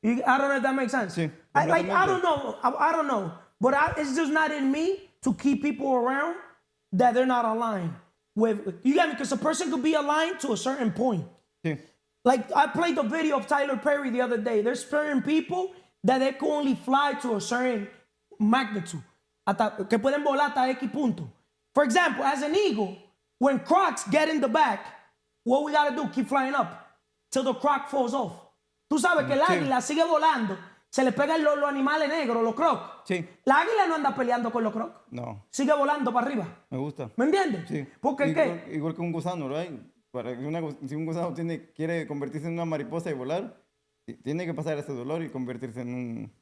I don't know if that makes sense. Sí, I don't completamente. know. I don't know. But it's just not in me to keep people around that they're not aligned with. You got me? Because a person could be aligned to a certain point. Sí. Like, I played the video of Tyler Perry the other day. There's certain people that they can only fly to a certain magnitude. Que pueden volar hasta X punto. For example, as an eagle, when crocs get in the back, what we gotta do? Keep flying up till the croc falls off. Tú sabes que el Sí. águila sigue volando, se le pegan los animales negros, los crocs. Sí. La águila no anda peleando con los crocs, No, sigue volando para arriba. me gusta. ¿Me entiendes? Sí. Porque igual, ¿qué? igual que un gusano, ¿right? Si un gusano quiere convertirse en una mariposa y volar, tiene que pasar ese dolor y convertirse en un...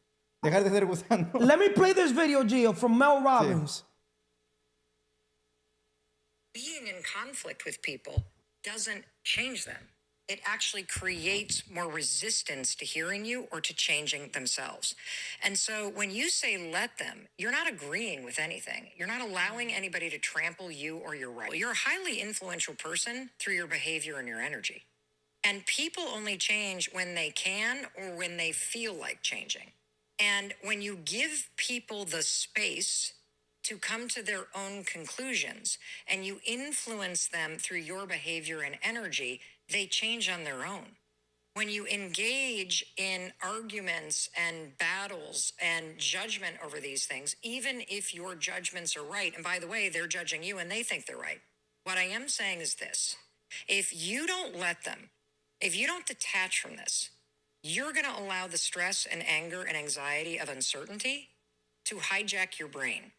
Dejar de ser gusano. Let me play this video, Gio, from Mel Robbins. Being in conflict with people doesn't change them. It actually creates more resistance to hearing you or to changing themselves. And so when you say let them, you're not agreeing with anything. You're not allowing anybody to trample you or your right. You're a highly influential person through your behavior and your energy. And people only change when they can or when they feel like changing. And when you give people the space to come to their own conclusions and you influence them through your behavior and energy, they change on their own. When you engage in arguments and battles and judgment over these things, even if your judgments are right, and by the way, they're judging you and they think they're right. What I am saying is this: if you don't let them, if you don't detach from this, you're going to allow the stress and anger and anxiety of uncertainty to hijack your brain.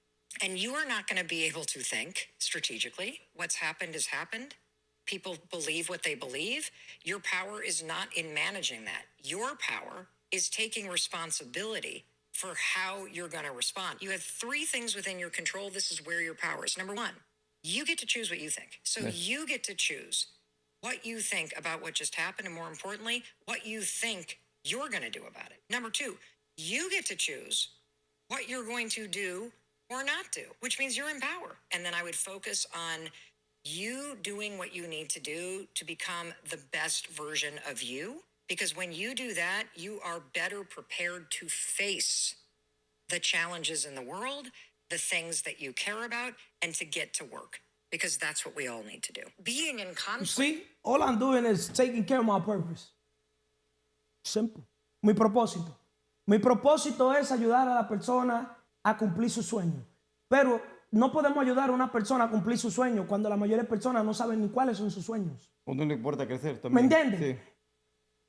And you are not going to be able to think strategically. What's happened has happened. People believe what they believe. Your power is not in managing that. Your power is taking responsibility for how you're going to respond. You have three things within your control. This is where your power is. Number one, you get to choose what you think. So you get to choose what you think about what just happened, and more importantly, what you think you're going to do about it. Number two, you get to choose what you're going to do or not do, which means you're in power. And then I would focus on you doing what you need to do to become the best version of you. Because when you do that, you are better prepared to face the challenges in the world, the things that you care about, and to get to work. Because that's what we all need to do. Being in You conflict. see, all I'm doing is taking care of my purpose. Simple. Mi propósito. Mi propósito es ayudar a la persona a cumplir su sueño. Pero no podemos ayudar a una persona a cumplir su sueño cuando la mayoría de personas no saben ni cuáles son sus sueños. O no le importa crecer también. ¿Me entiendes? Sí,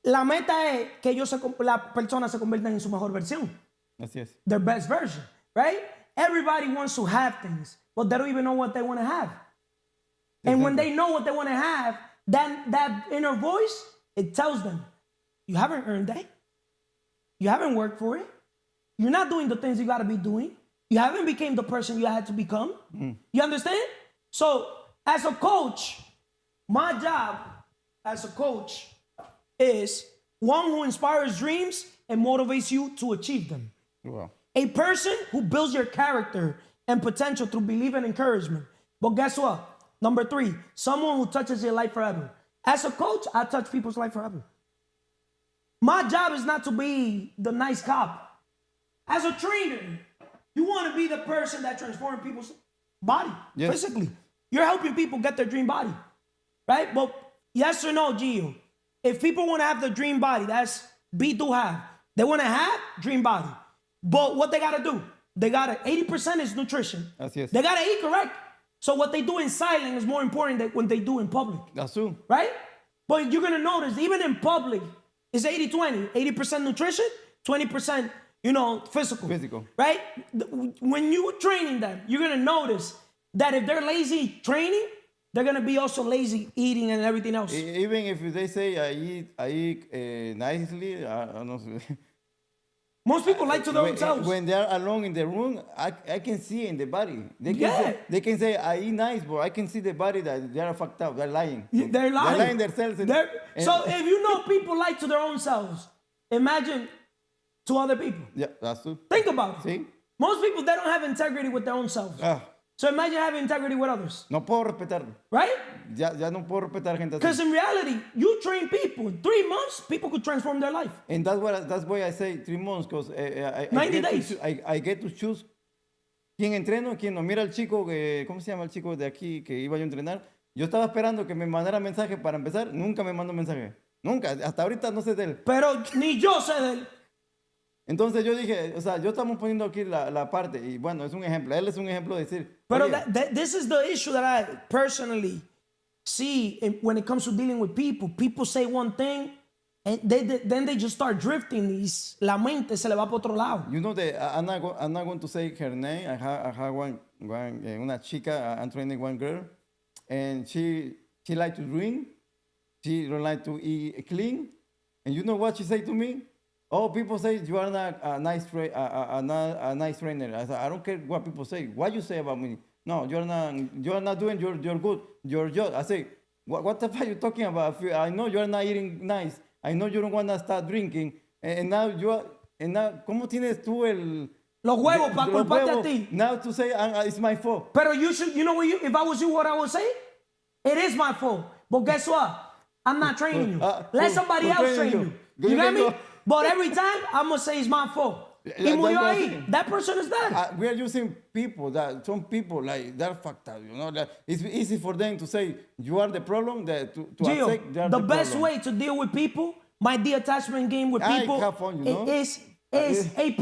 La meta es que la persona se convierta en su mejor versión. así es. Their best version, right? Everybody wants to have things, but they don't even know what they want to have. And when they know what they want to have, then that inner voice, it tells them, you haven't earned that. You haven't worked for it. You're not doing the things you got to be doing. You haven't become the person you had to become. You understand? So, as a coach, my job as a coach is one who inspires dreams and motivates you to achieve them. Wow. A person who builds your character and potential through belief and encouragement. But guess what? Number 3, someone who touches your life forever. As a coach, I touch people's life forever. My job is not to be the nice cop. As a trainer, you want to be the person that transforms people's body physically. You're helping people get their dream body, right? But yes or no, Gio? If people want to have the dream body, that's be do have. They want to have dream body. But what they got to do? They got to, 80% is nutrition. Así es. They got to eat correct. So what they do in silent is more important than when they do in public. That's true. Right? But you're going to notice, even in public, it's 80-20. 80% nutrition, 20%, physical. Physical. Right? When you're training them, you're going to notice that if they're lazy training, they're going to be also lazy eating and everything else. Even if they say I eat nicely, I don't know. Most people like to themselves. When they're alone in the room, I can see in the body. Yeah. They can say I eat nice, but I can see the body that they're fucked up. They're lying. They're lying. They're lying themselves. So if you know people lie to their own selves, imagine to other people. Yeah, that's true. Think about it. See? Most people, they don't have integrity with their own selves. So imagine having integrity with others. No puedo respetarlo. Right? Ya no puedo respetar gente Because así. in reality, you train people. In 3 months, people could transform their life. And that's why I say 3 months, because 90 days. I get to choose quién entreno, quién no. Mira el chico, ¿cómo se llama el chico de aquí que iba yo a entrenar? Yo estaba esperando que me mandara mensaje para empezar. Nunca me mandó mensaje. Nunca. Hasta ahorita no sé de él. Pero ni yo sé de él. Entonces yo dije, o sea, yo estamos poniendo aquí la parte. Y bueno, es un ejemplo. Él es un ejemplo de decir. Pero oye, this is the issue that I personally see when it comes to dealing with people. People say one thing, and then they just start drifting. La mente se le va para otro lado. you know that I'm not going to say her name. I have una chica, I'm training one girl, and she like to drink. She don't like to eat clean. And you know what she said to me? Oh, people say you are not a nice trainer. I said, I don't care what people say. What you say about me? No, you're not doing your good, your job. I say, what the fuck are you talking about? I know you're not eating nice. I know you don't want to start drinking. And now ¿cómo tienes tú Los huevos para culparte a ti. Now to say it's my fault. Pero you know what if I was you, what I would say? It is my fault. But guess what? I'm not training you. Let somebody else train you. You got me? But every time, I'm going to say it's my fault. Y murió ahí. That person is dead. We are using some people, like, they're fucked up, Like, it's easy for them to say, you are the problem, to Gio, accept they are the the best problem. way to deal with people, my detachment game with people, have fun, is A++.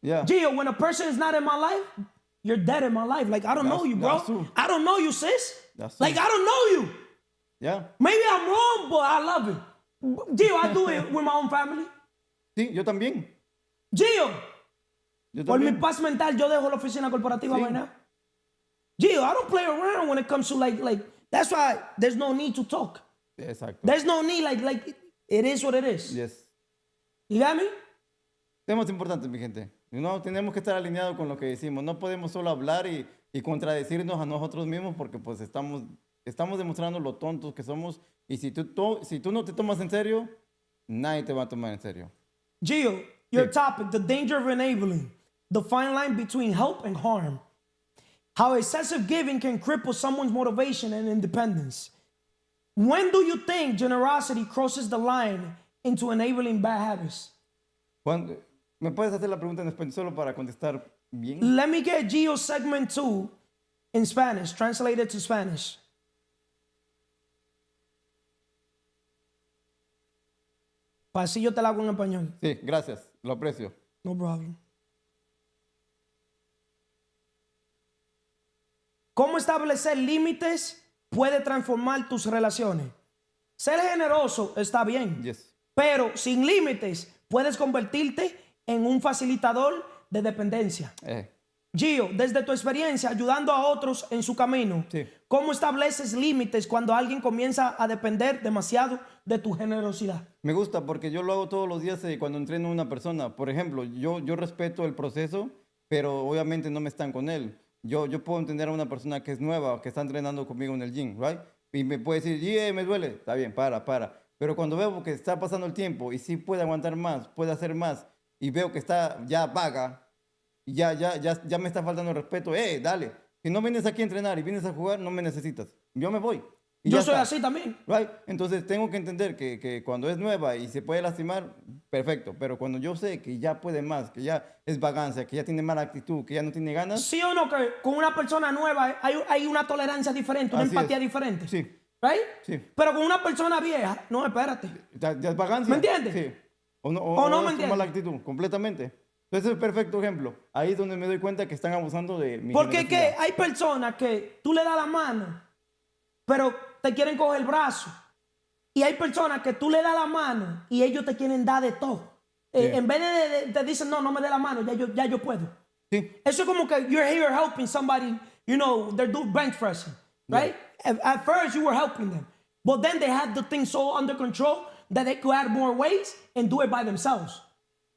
Yeah. Gio, when a person is not in my life, you're dead in my life. Like, I don't know you, bro. That's true. I don't know you, sis. That's Like, true. I don't know you. Yeah. Maybe I'm wrong, but I love it. Gio, I do it with my own family. Sí, yo también. Gio, Yo por mi también. paz mental, yo dejo la oficina corporativa Sí. right now. Gio, I don't play around when it comes to like, that's why there's no need to talk. Exacto. There's no need, like, it is what it is. Yes. You got me? Temas importantes, mi gente. Tenemos que estar alineados con lo que decimos. No podemos solo hablar y contradecirnos a nosotros mismos porque pues estamos demostrando lo tontos que somos. Y si tú no te tomas en serio, nadie te va a tomar en serio. Gio, your topic, the danger of enabling. the fine line between help and harm. How excessive giving can cripple someone's motivation and independence. When do you think generosity crosses the line into enabling bad habits? ¿Me puedes hacer la pregunta en español solo para contestar bien? Let me get Gio's segment 2 in Spanish, translated to Spanish. Para así yo te la hago en español. Sí, gracias, lo aprecio. No problem. ¿Cómo establecer límites puede transformar tus relaciones? Ser generoso está bien, Yes. pero sin límites puedes convertirte en un facilitador de dependencia. Gio, desde tu experiencia ayudando a otros en su camino, Sí. ¿cómo estableces límites cuando alguien comienza a depender demasiado de tu generosidad? Me gusta porque yo lo hago todos los días cuando entreno a una persona. Por ejemplo, yo respeto el proceso, pero obviamente no me están con él. Yo puedo entender a una persona que es nueva, que está entrenando conmigo en el gym, right? Y me puede decir, me duele. Está bien, para. Pero cuando veo que está pasando el tiempo y sí puede aguantar más, puede hacer más, y veo que está ya vaga, y ya me está faltando el respeto, dale. Si no vienes aquí a entrenar y vienes a jugar, no me necesitas. Yo me voy. Y Yo ya soy está. así también. Right? Entonces tengo que entender que cuando es nueva y se puede lastimar, perfecto. Pero cuando yo sé que ya puede más, que ya es vagancia, que ya tiene mala actitud, que ya no tiene ganas. ¿Sí o no que con una persona nueva hay una tolerancia diferente, una Así empatía es. diferente? Sí. ¿Right? Sí. Pero con una persona vieja, no, espérate. Ya es vagancia. ¿Me entiendes? Sí. O no ¿O no me es entiendes? mala actitud, completamente. Entonces es el perfecto ejemplo. Ahí es donde me doy cuenta que están abusando de mi Porque es que generosidad. hay personas que tú le das la mano, pero te quieren coger el brazo. Y hay personas que tú le das la mano y ellos te quieren dar de todo. En vez de te dicen, no me dé la mano, ya yo puedo. Sí. Eso es como que you're here helping somebody, you know, they're doing bench pressing, right? At first you were helping them. But then they had the thing so under control that they could add more weights and do it by themselves.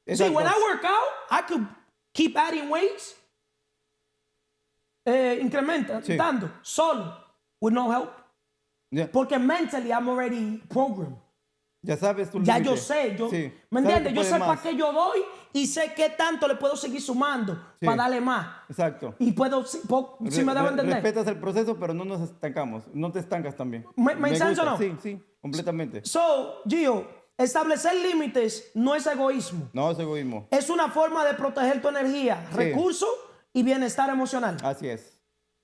See, Exacto. when I work out, I could keep adding weights, incrementando, solo, with no help. Ya, Porque mentally I'm already programmed. ya sabes tu Ya límite. yo sé, Sí. ¿me Sabes entiendes? que Yo puedes sé para más. qué yo doy y sé qué tanto le puedo seguir sumando Sí. para darle más. Exacto. Y puedo, si me debo entender. Respetas el proceso, pero no nos estancamos. No te estancas también. ¿Me entiendes o gusta. no? Sí, completamente. So, Gio, establecer límites no es egoísmo. No es egoísmo. Es una forma de proteger tu energía, Sí. recursos y bienestar emocional. Así es.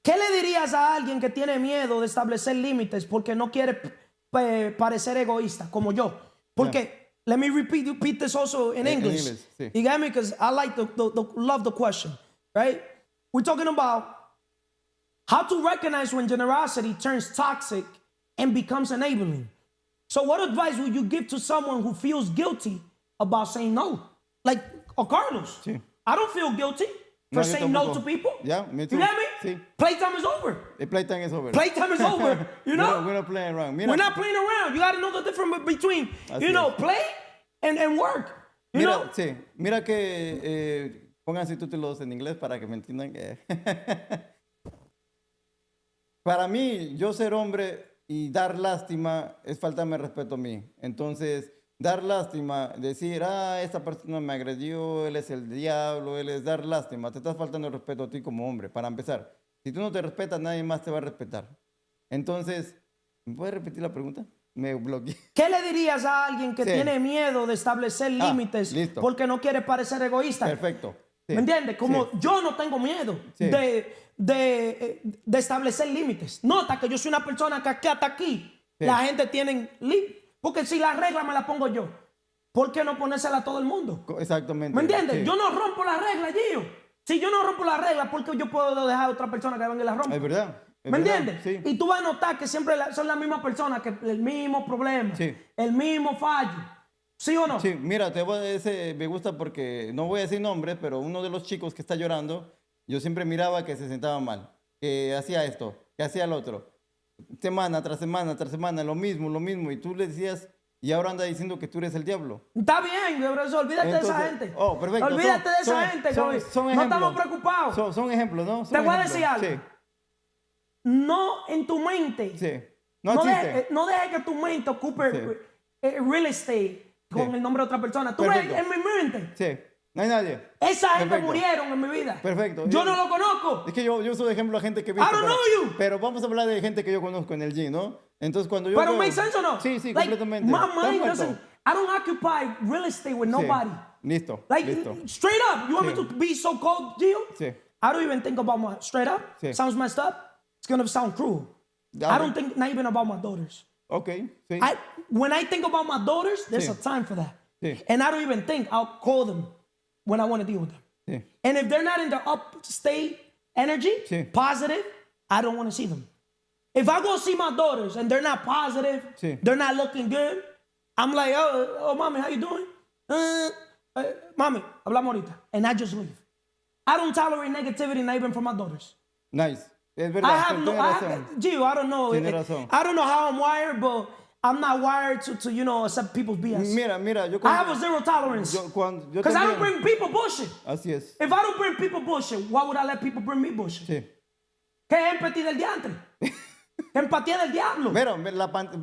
¿Qué le dirías a alguien que tiene miedo de establecer límites porque no quiere parecer egoísta, como yo? Porque, let me repeat this also in English. English, sí. You get me? Because I like love the question, right? We're talking about how to recognize when generosity turns toxic and becomes enabling. So what advice would you give to someone who feels guilty about saying no? Like Carlos. Sí. I don't feel guilty No, for yo saying no tampoco. to people. Yeah, me too. You get me? Sí. Playtime is over. The playtime is over. Playtime is over. You know? We're not playing around. Mira, We're not playing around. You got to know the difference between, Así you know, es. play and work. You know? sí. Mira que pongan subtítulos en inglés para que me entiendan que... Para mí, yo ser hombre y dar lástima es faltarme respeto a mí. Entonces, dar lástima, decir, esta persona me agredió, él es el diablo, él es dar lástima. Te estás faltando el respeto a ti como hombre, para empezar. Si tú no te respetas, nadie más te va a respetar. Entonces, ¿me puedes repetir la pregunta? Me bloqueé. ¿Qué le dirías a alguien que Sí. tiene miedo de establecer límites listo. porque no quiere parecer egoísta? Perfecto. Sí. ¿Me entiendes? Como Sí. yo no tengo miedo Sí. de establecer límites. Nota que yo soy una persona que hasta aquí Sí. la gente tiene límites. Porque si la regla me la pongo yo, ¿por qué no ponérsela a todo el mundo? Exactamente. ¿Me entiendes? Sí. Yo no rompo la regla, Gio. Si yo no rompo la regla, ¿por qué yo puedo dejar a otra persona que venga y la rompa? Es verdad. es ¿Me verdad, entiendes? Sí. Y tú vas a notar que siempre son las mismas personas, que el mismo problema, Sí. el mismo fallo. ¿Sí o no? Sí, mira, me gusta porque no voy a decir nombres, pero uno de los chicos que está llorando, yo siempre miraba que se sentaba mal, que hacía esto, que hacía lo otro. Semana tras semana tras semana, lo mismo. Y tú le decías, y ahora anda diciendo que tú eres el diablo. Está bien, pero olvídate de esa Entonces, gente. oh, perfecto. Olvídate de esa Son- gente, son- Gaby. son No ejemplos. estamos preocupados. Son ejemplos, ¿no? Son Te voy a ejemplos. decir algo. Sí, No en tu mente. sí. No No existe. dejes deje que tu mente ocupe Sí. real estate con Sí. el nombre de otra persona. Tú Perfecto. ves en mi mente. Sí, No hay nadie. Esa gente Perfecto. murieron en mi vida. Perfecto. Yo no lo conozco. Es que yo uso de ejemplo a gente que he I visto. don't pero, know you. pero vamos a hablar de gente que yo conozco en el gym, ¿no? Entonces cuando yo Pero veo- make sense or no? Sí, sí, Like, completamente. my Está mind muerto. doesn't, I don't occupy real estate with nobody. Listo. Like, listo. straight up, you want me Sí. to be so cold, Gio? Sí. I don't even think about my, straight up, Sí. sounds messed up. It's gonna sound cruel. I don't think not even about my daughters. Ok, sí. When I think about my daughters, there's Sí. a time for that. Sí. And I don't even think I'll call them when I want to deal with them. Sí. And if they're not in their upstate energy, Sí. positive, I don't want to see them. If I go see my daughters and they're not positive, Sí. they're not looking good, I'm like, oh, mommy, how you doing? Mommy, hablamos ahorita. And I just leave. I don't tolerate negativity, not even from my daughters. Nice. Es I verdad. have no, tienes razón. Gio, I don't know. Tiene razón. I don't know how I'm wired, but I'm not wired to accept people's BS. Mira, yo I have a zero tolerance. yo Because I don't también. bring people bullshit. Así es. If I don't bring people bullshit, why would I let people bring me bullshit? Sí. ¿Qué empatía del diantre? ¿Qué empatía del diablo? Pero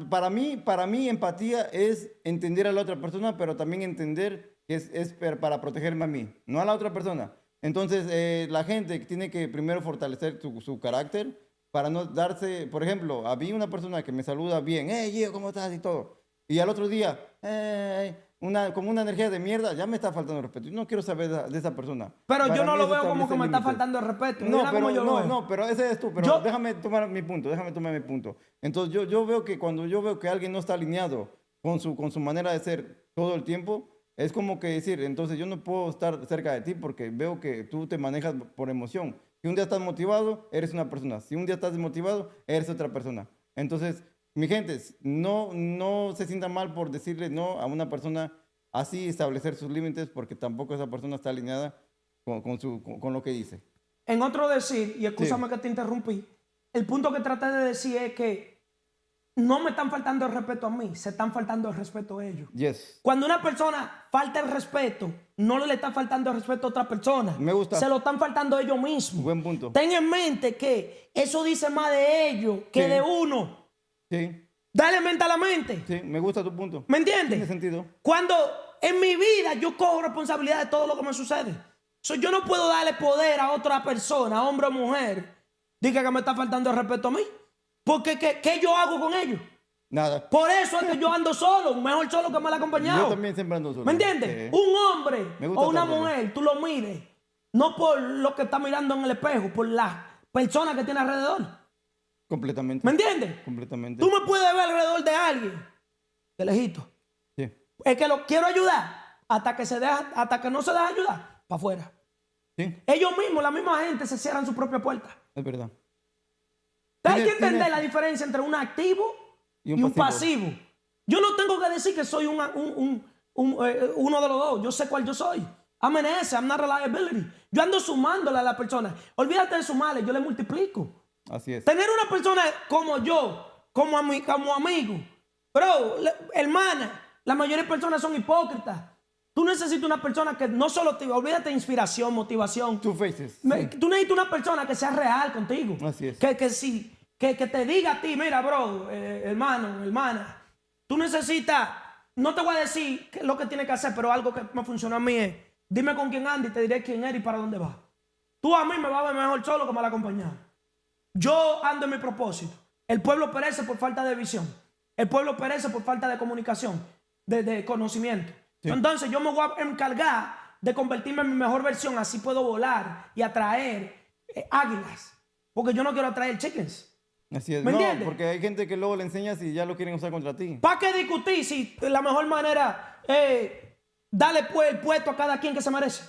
para mí empatía es entender a la otra persona, pero también entender que es para protegerme a mí, no a la otra persona. Entonces, la gente tiene que primero fortalecer su carácter para no darse, por ejemplo, había una persona que me saluda bien, hey, Gio, ¿cómo estás? Y todo. Y al otro día, como una energía de mierda, ya me está faltando respeto. Yo no quiero saber de esa persona. Pero Para yo no mí lo eso veo como que me está límites. faltando el respeto. No, Mira cómo yo lo veo. no, pero ese es tú. Pero Yo- déjame tomar mi punto. Entonces, yo veo que cuando yo veo que alguien no está alineado con su manera de ser todo el tiempo, es como que decir, entonces yo no puedo estar cerca de ti porque veo que tú te manejas por emoción. Si un día estás motivado, eres una persona. Si un día estás desmotivado, eres otra persona. Entonces, mi gente, no se sienta mal por decirle no a una persona así, establecer sus límites, porque tampoco esa persona está alineada con lo que dice. En otro decir, y escúchame que te interrumpí, el punto que traté de decir es que no me están faltando el respeto a mí, se están faltando el respeto a ellos. Yes. Cuando una persona falta el respeto, no le está faltando el respeto a otra persona. Me gusta. Se lo están faltando ellos mismos. Buen punto. Ten en mente que eso dice más de ellos que Sí. de uno. Sí, Dale mente a la mente. sí, me gusta tu punto. ¿Me entiendes? Tiene sentido. Cuando en mi vida yo cojo responsabilidad de todo lo que me sucede. Yo no puedo darle poder a otra persona, hombre o mujer, diga que me está faltando el respeto a mí. Porque ¿qué yo hago con ellos? Nada. Por eso es que yo ando solo, mejor solo que mal acompañado. Yo también siempre ando solo. ¿Me entiendes? Sí. Un hombre Me gusta o una estar solo. mujer, tú lo mires, no por lo que está mirando en el espejo, por la persona que tiene alrededor. Completamente. ¿Me entiendes? Completamente. Tú me puedes ver alrededor de alguien, de lejito. Sí, Es que lo quiero ayudar hasta que no se deja ayudar, para afuera. sí, Ellos mismos, la misma gente, se cierran su propia puerta. es verdad. Hay que Tiene- entender la diferencia entre un activo Y y un un pasivo. Yo no tengo que decir que soy uno de los dos. Yo sé cuál yo soy. I'm an asset, I'm not reliability. Yo ando sumándole a la persona. Olvídate de sumarle, yo le multiplico. Así es. Tener una persona como yo, como amigo, bro, hermana, la mayoría de personas son hipócritas. Tú necesitas una persona que no solo olvídate de inspiración, motivación. Two faces. Tú necesitas una persona que sea real contigo. Así es. Que te diga a ti, mira, bro, hermano, hermana, tú necesitas, no te voy a decir lo que tienes que hacer, pero algo que me funcionó a mí es, dime con quién andas y te diré quién eres y para dónde vas. Tú a mí me vas a ver mejor solo que mal acompañado. Yo ando en mi propósito. El pueblo perece por falta de visión. El pueblo perece por falta de comunicación, de conocimiento. Sí. Entonces yo me voy a encargar de convertirme en mi mejor versión, así puedo volar y atraer águilas. Porque yo no quiero atraer chickens. Así es. ¿Me No, entiendes? porque hay gente que luego le enseñas y ya lo quieren usar contra ti. ¿Para qué discutir si la mejor manera es darle el puesto a cada quien que se merece?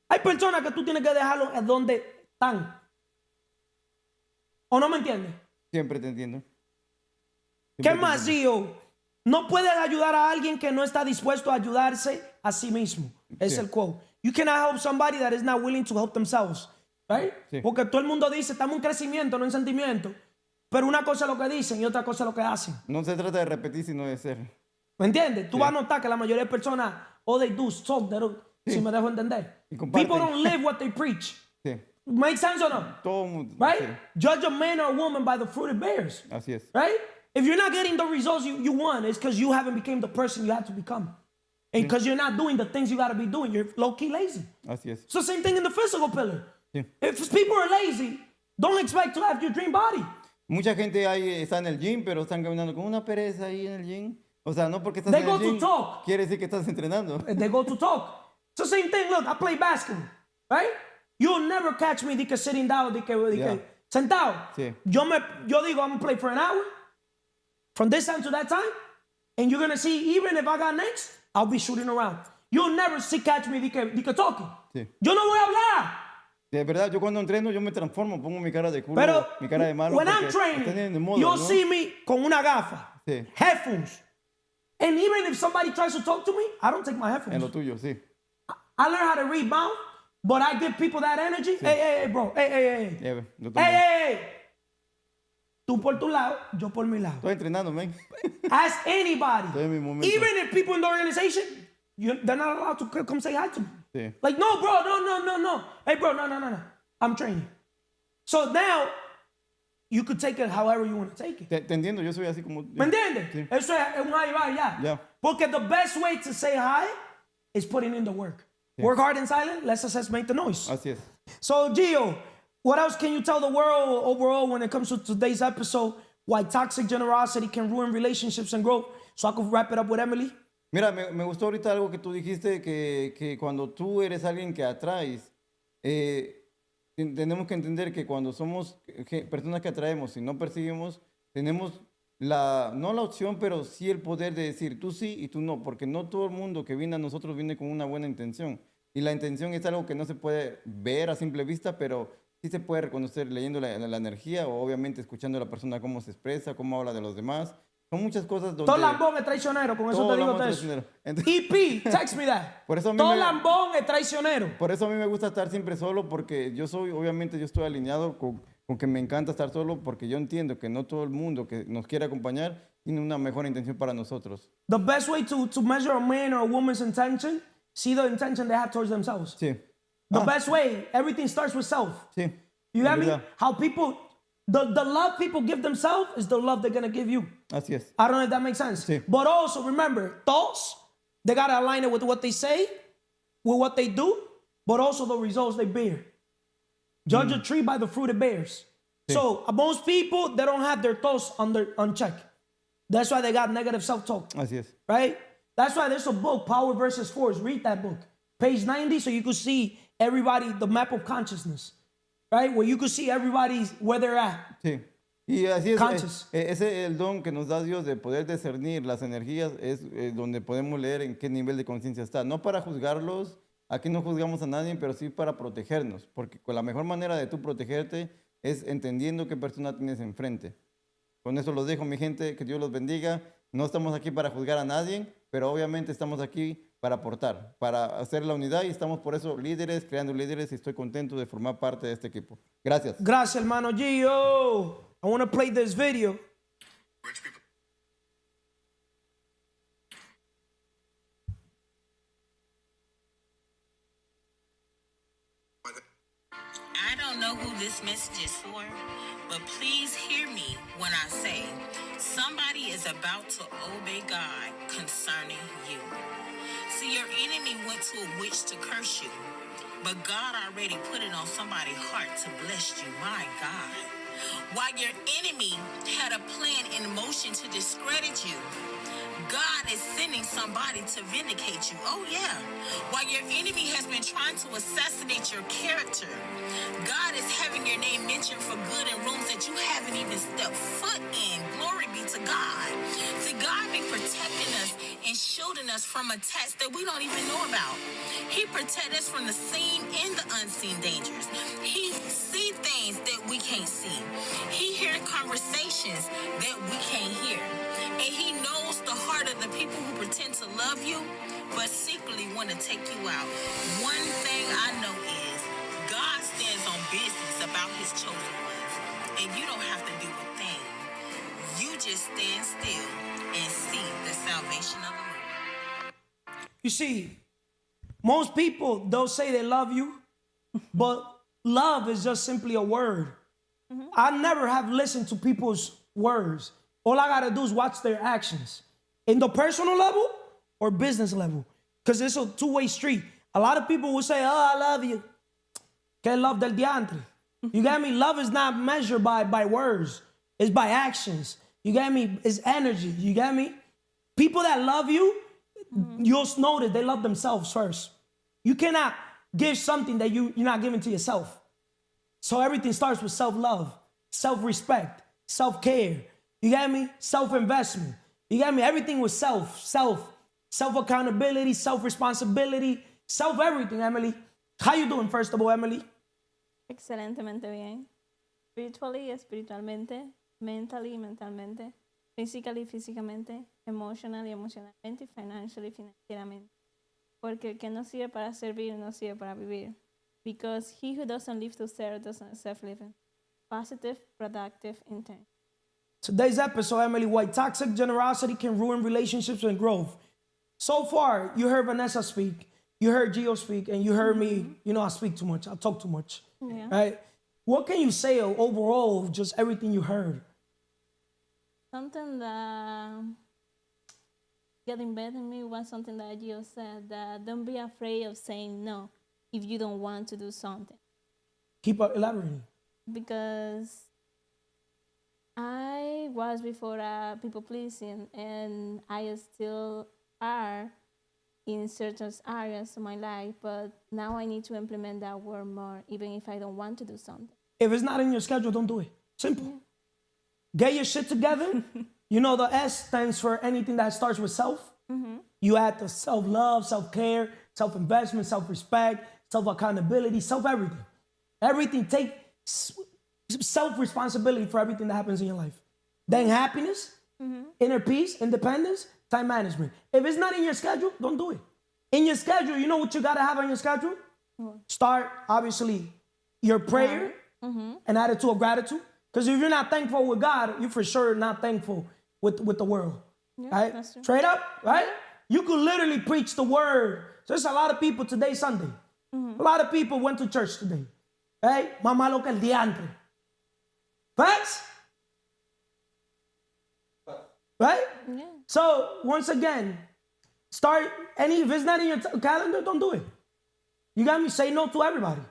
Hay personas que tú tienes que dejarlos donde están. ¿O no me entiendes? Siempre te entiendo. ¿Qué Siempre te más, entiendo. Gio? No puedes ayudar a alguien que no está dispuesto a ayudarse a sí mismo. Es Sí. el quote. You cannot help somebody that is not willing to help themselves. Right? Sí. Porque todo el mundo dice, estamos en crecimiento, no en sentimiento. Pero una cosa es lo que dicen y otra cosa es lo que hacen. No se trata de repetir, sino de ser. ¿Me entiendes? Tú Sí. vas a notar que la mayoría de personas, all they do is talk, Sí. si me dejo entender. Y comparten. People don't live what they preach. Sí. Make sense or no? Todo mundo. Right? Sí. Judge a man or a woman by the fruit it bears. Así es. Right? If you're not getting the results you want, it's because you haven't become the person you have to become. And because you're not doing the things you got to be doing, you're low-key lazy. Así es. It's the same thing in the physical pillar. Sí. If people are lazy, don't expect to have your dream body. Mucha gente ahí está en el gym, pero están caminando con una pereza ahí en el gym. O sea, no porque estás They en go el to gym, talk. quiere decir que estás entrenando. And they go to talk. It's the same thing. Look, I play basketball, right? You'll never catch me sitting down, Yeah. sentado. Sí. Yo digo, I'm going to play for an hour, from this time to that time, and you're going to see, even if I got next, I'll be shooting around. You'll never catch me talking. Sí. Yo no voy a hablar. De verdad, yo cuando entreno, yo me transformo, pongo mi cara de culo, Pero mi cara de malo. when I'm porque training, están en el modo, you'll ¿no? see me con una gafa, Sí. headphones. And even if somebody tries to talk to me, I don't take my headphones. En lo tuyo, sí. I learn how to rebound, but I give people that energy. Hey, bro. Hey. Ya, yo también. Hey. Tú por tu lado, yo por mi lado. Estoy entrenando, man. Ask anybody. Estoy en mi momento. Even if people in the organization, they're not allowed to come say hi to me. Sí. Like, no, bro, no. Hey, bro, no. I'm training. So now, you could take it however you want to take it. Te entiendo, yo soy así como... ¿Me entiendes? Sí. Eso es un hi, bye, ya. Yeah. Porque the best way to say hi is putting in the work. Yeah. Work hard and silent, less success make the noise. Así es. So, Gio, what else can you tell the world overall when it comes to today's episode? Why toxic generosity can ruin relationships and growth? So I could wrap it up with Emely. Mira, me gustó ahorita algo que tú dijiste, que cuando tú eres alguien que atraes, tenemos que entender que cuando somos personas que atraemos y no perseguimos, tenemos no la opción, pero sí el poder de decir tú sí y tú no, porque no todo el mundo que viene a nosotros viene con una buena intención. Y la intención es algo que no se puede ver a simple vista, pero sí se puede reconocer leyendo la energía o obviamente escuchando a la persona cómo se expresa, cómo habla de los demás. Son muchas cosas donde... Todo lambón es traicionero, con eso Todo te digo lambón todo es eso. traicionero. Entonces- EP, text me that. Por eso a mí Todo me- lambón es traicionero. Por eso a mí me gusta estar siempre solo, porque obviamente yo estoy alineado con que me encanta estar solo, porque yo entiendo que no todo el mundo que nos quiere acompañar tiene una mejor intención para nosotros. The best way to measure a man or a woman's intention, see the intention they have towards themselves. Sí. The best way, everything starts with self. Sí. You en get me? verdad. How people, the love people give themselves is the love they're going to give you. Así es. I don't know if that makes sense. Sí. But also remember, thoughts, they got to align it with what they say, with what they do, but also the results they bear. Judge a tree by the fruit it bears. Sí. So most people, they don't have their thoughts unchecked. That's why they got negative self-talk, Así es. right? That's why there's a book, Power versus Force. Read that book. Page 90, so you could see everybody, the map of consciousness, right? Where you could see everybody's, where they're at. Sí. Y así es. Conscious. Ese el don que nos da Dios de poder discernir las energías es donde podemos leer en qué nivel de conciencia está. No para juzgarlos, aquí no juzgamos a nadie, pero sí para protegernos. Porque con la mejor manera de tú protegerte es entendiendo qué persona tienes enfrente. Con eso los dejo, mi gente, que Dios los bendiga. No estamos aquí para juzgar a nadie, pero obviamente estamos aquí para aportar, para hacer la unidad y estamos por eso líderes, creando líderes y estoy contento de formar parte de este equipo. Gracias. Gracias, hermano Gio. I want to play this video. I don't know who this message is for, but please hear me when I say somebody is about to obey God concerning you. See, your enemy went to a witch to curse you, but God already put it on somebody's heart to bless you. My God. While your enemy had a plan in motion to discredit you, God is sending somebody to vindicate you. Oh, yeah. While your enemy has been trying to assassinate your character, God is having your name mentioned for good in rooms that you haven't even stepped foot in. Glory be to God. See, God be protecting us and shielding us from attacks that we don't even know about. He protects us from the seen and the unseen dangers. He sees things that we can't see. He hears conversations that we can't hear. And he knows the heart of the people who pretend to love you, but secretly want to take you out. One thing I know is God stands on business about his chosen ones. And you don't have to do a thing. You just stand still and see the salvation of the Lord. You see, most people, they'll say they love you, but love is just simply a word. I never have listened to people's words. All I gotta do is watch their actions. In the personal level or business level. Because it's a two-way street. A lot of people will say, oh, I love you. Que love del diantre. You get me? Love is not measured by words. It's by actions. You get me? It's energy. You get me? People that love you, you'll notice they love themselves first. You cannot give something that you're not giving to yourself. So everything starts with self-love, self-respect, self-care. You get me? Self-investment. You get me? Everything with self-accountability, self-responsibility, self-everything, Emely. How you doing, first of all, Emely? Excelentemente bien. Spiritually, espiritualmente. Mentally, mentalmente. Physically, físicamente. Emotionally, emocionalmente. Financially, financieramente. Porque el que no sirve para servir, no sirve para vivir. Because he who doesn't live to serve doesn't serve living. Positive, productive, intent. Today's episode, Emely, why toxic generosity can ruin relationships and growth. So far, you heard Vanessa speak, you heard Gio speak, and you heard me. You know, I speak too much. I talk too much. Yeah. Right? What can you say overall of just everything you heard? Something that getting better in me was something that Gio said, that don't be afraid of saying no if you don't want to do something. Keep elaborating. Because I was before people pleasing, and I still are in certain areas of my life, but now I need to implement that word more, even if I don't want to do something. If it's not in your schedule, don't do it. Simple. Yeah. Get your shit together. You know, the S stands for anything that starts with self. You add the self-love, self-care, self-investment, self-respect, self-accountability, self-everything. Everything. Take self-responsibility for everything that happens in your life. Then happiness, inner peace, independence, time management. If it's not in your schedule, don't do it. In your schedule, you know what you got to have on your schedule? Start, obviously, your prayer and attitude of gratitude. Because if you're not thankful with God, you're for sure not thankful with the world. Yeah, right? That's true. Straight up, right? You could literally preach the word. So there's a lot of people today, Sunday. A lot of people went to church today. Right? Más malo que el diantre. Facts? Right? Yeah. So, once again, start, if it's not in your calendar, don't do it. You got me? Say no to everybody.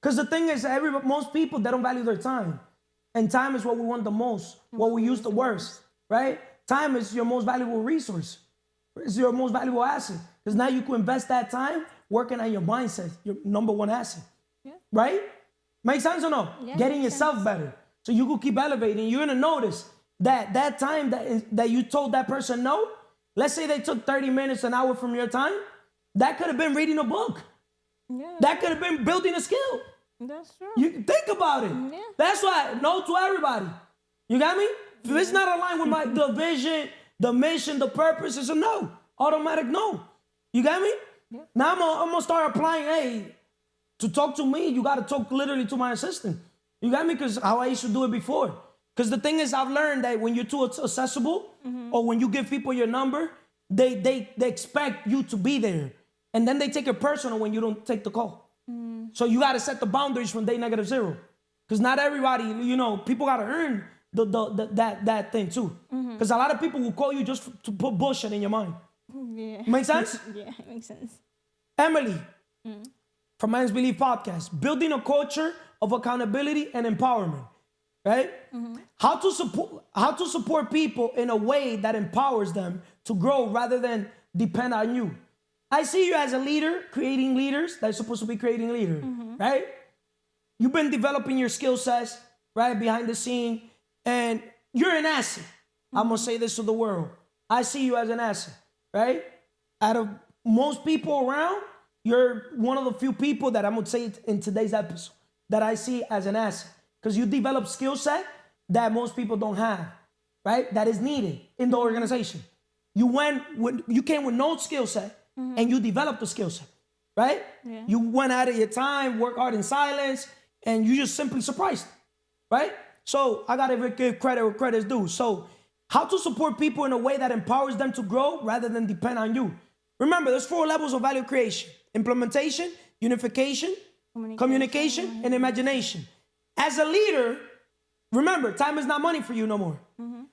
Because the thing is, most people, they don't value their time. And time is what we want the most, what we use the worst, right? Time is your most valuable resource. It's your most valuable asset. Because now you can invest that time working on your mindset, your number one asset. Yeah. Right? Make sense or no? Yeah, getting yourself better. So you can keep elevating. You're going to notice that time that you told that person no, let's say they took 30 minutes, an hour from your time, that could have been reading a book. Yeah. That could have been building a skill. That's true. You think about it. Yeah. That's why, no to everybody. You got me? If it's not aligned with the vision, the mission, the purpose, it's a no. Automatic no. You got me? Yeah. Now I'm going to start applying, hey, to talk to me, you got to talk literally to my assistant. You got me? Because how I used to do it before. Because the thing is, I've learned that when you're too accessible or when you give people your number, they expect you to be there. And then they take it personal when you don't take the call. So you got to set the boundaries from day -0. Because not everybody, people got to earn that thing too. Because a lot of people will call you just to put bullshit in your mind. Yeah. Make sense? Yeah, it makes sense. Emely, from Man's Belief Podcast, building a culture of accountability and empowerment, right? How to support people in a way that empowers them to grow rather than depend on you. I see you as a leader, creating leaders that's supposed to be creating leaders, right? You've been developing your skill sets, right, behind the scene, and you're an asset. I'm going to say this to the world. I see you as an asset, right? Out of most people around, you're one of the few people that I'm going to say in today's episode that I see as an asset. Because you develop skill set that most people don't have, right? That is needed in the organization. You came with no skill set, and you developed the skill set, right? Yeah. You went out of your time, worked hard in silence, and you just simply surprised, right? So I got to give credit where credit's due. So how to support people in a way that empowers them to grow rather than depend on you. Remember, there's 4 levels of value creation: implementation, unification, communication, and imagination. As a leader, remember, time is not money for you no more.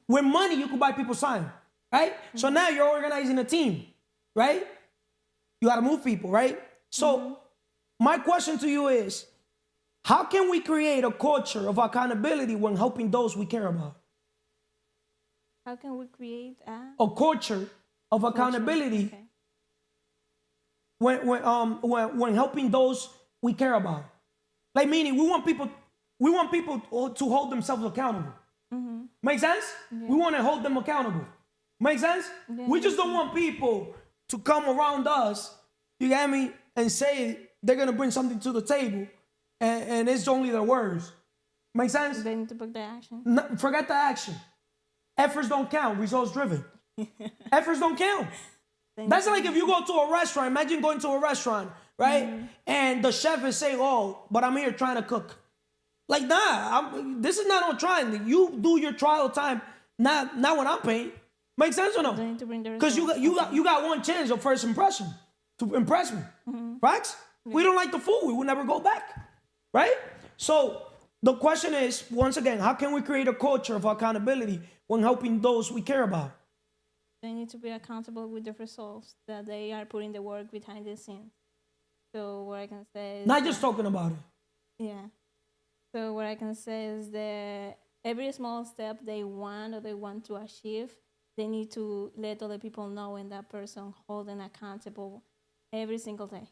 With money, you can buy people's time, right? So now you're organizing a team, right? You got to move people, right? So my question to you is, how can we create a culture of accountability when helping those we care about? How can we create A culture of accountability Okay. when helping those we care about. Like meaning we want people to hold themselves accountable. Make sense? We want to hold them accountable. Make sense? Yeah, We just don't want people to come around us, you get me, and say they're gonna bring something to the table, and it's only their words. Make sense? They need to put the action. No, forget the action. Efforts don't count. Results driven. Efforts don't count. That's like if you go to a restaurant. Imagine going to a restaurant, right? And the chef is saying, "Oh, but I'm here trying to cook." Like, nah, this is not on trying. You do your trial time, not when I'm paying. Make sense or no? They need to bring the Because you got one chance of first impression to impress me. Facts? We don't like the food. We will never go back. Right? So the question is, once again, how can we create a culture of accountability when helping those we care about? They need to be accountable with the results that they are putting the work behind the scenes. So what I can say is Not just talking about it. yeah. So what I can say is that every small step they want to achieve, they need to let other people know and that person hold them accountable every single day.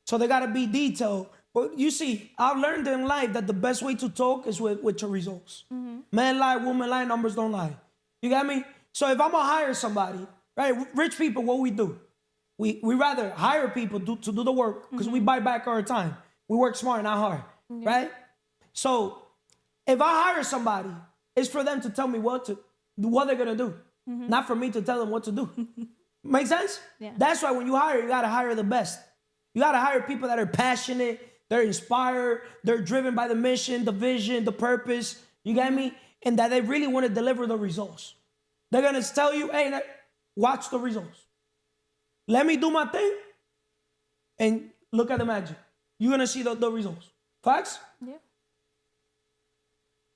So they got to be detailed. But you see, I've learned in life that the best way to talk is with your results. Men lie, women lie, numbers don't lie. You got me? So if I'm going to hire somebody, right, rich people, what we do? We rather hire people to do the work because we buy back our time. We work smart, not hard, right? So if I hire somebody, it's for them to tell me what they're going to do, not for me to tell them what to do. Make sense? Yeah. That's why when you hire, you got to hire the best. You got to hire people that are passionate, they're inspired, they're driven by the mission, the vision, the purpose, you get me? And that they really want to deliver the results. They're going to tell you, hey, watch the results. Let me do my thing and look at the magic. You're going to see the results. Facts? Yeah.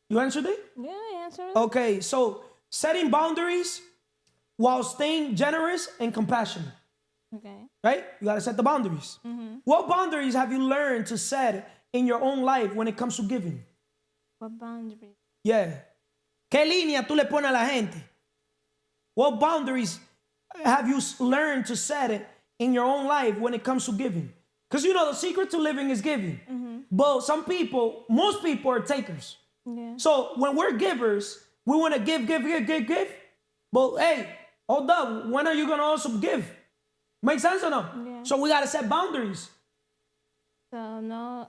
You answered it? Yeah, I answered it. Okay, so setting boundaries while staying generous and compassionate. Okay. Right? You got to set the boundaries. What boundaries have you learned to set in your own life when it comes to giving? What boundary? Yeah. ¿Qué línea tú le pones a la gente? What boundaries have you learned to set it in your own life when it comes to giving? Because you know the secret to living is giving. But most people are takers. Yeah. So when we're givers, we want to give. But hey, hold up. When are you going to also give? Make sense or no? Yeah. So we got to set boundaries. So no,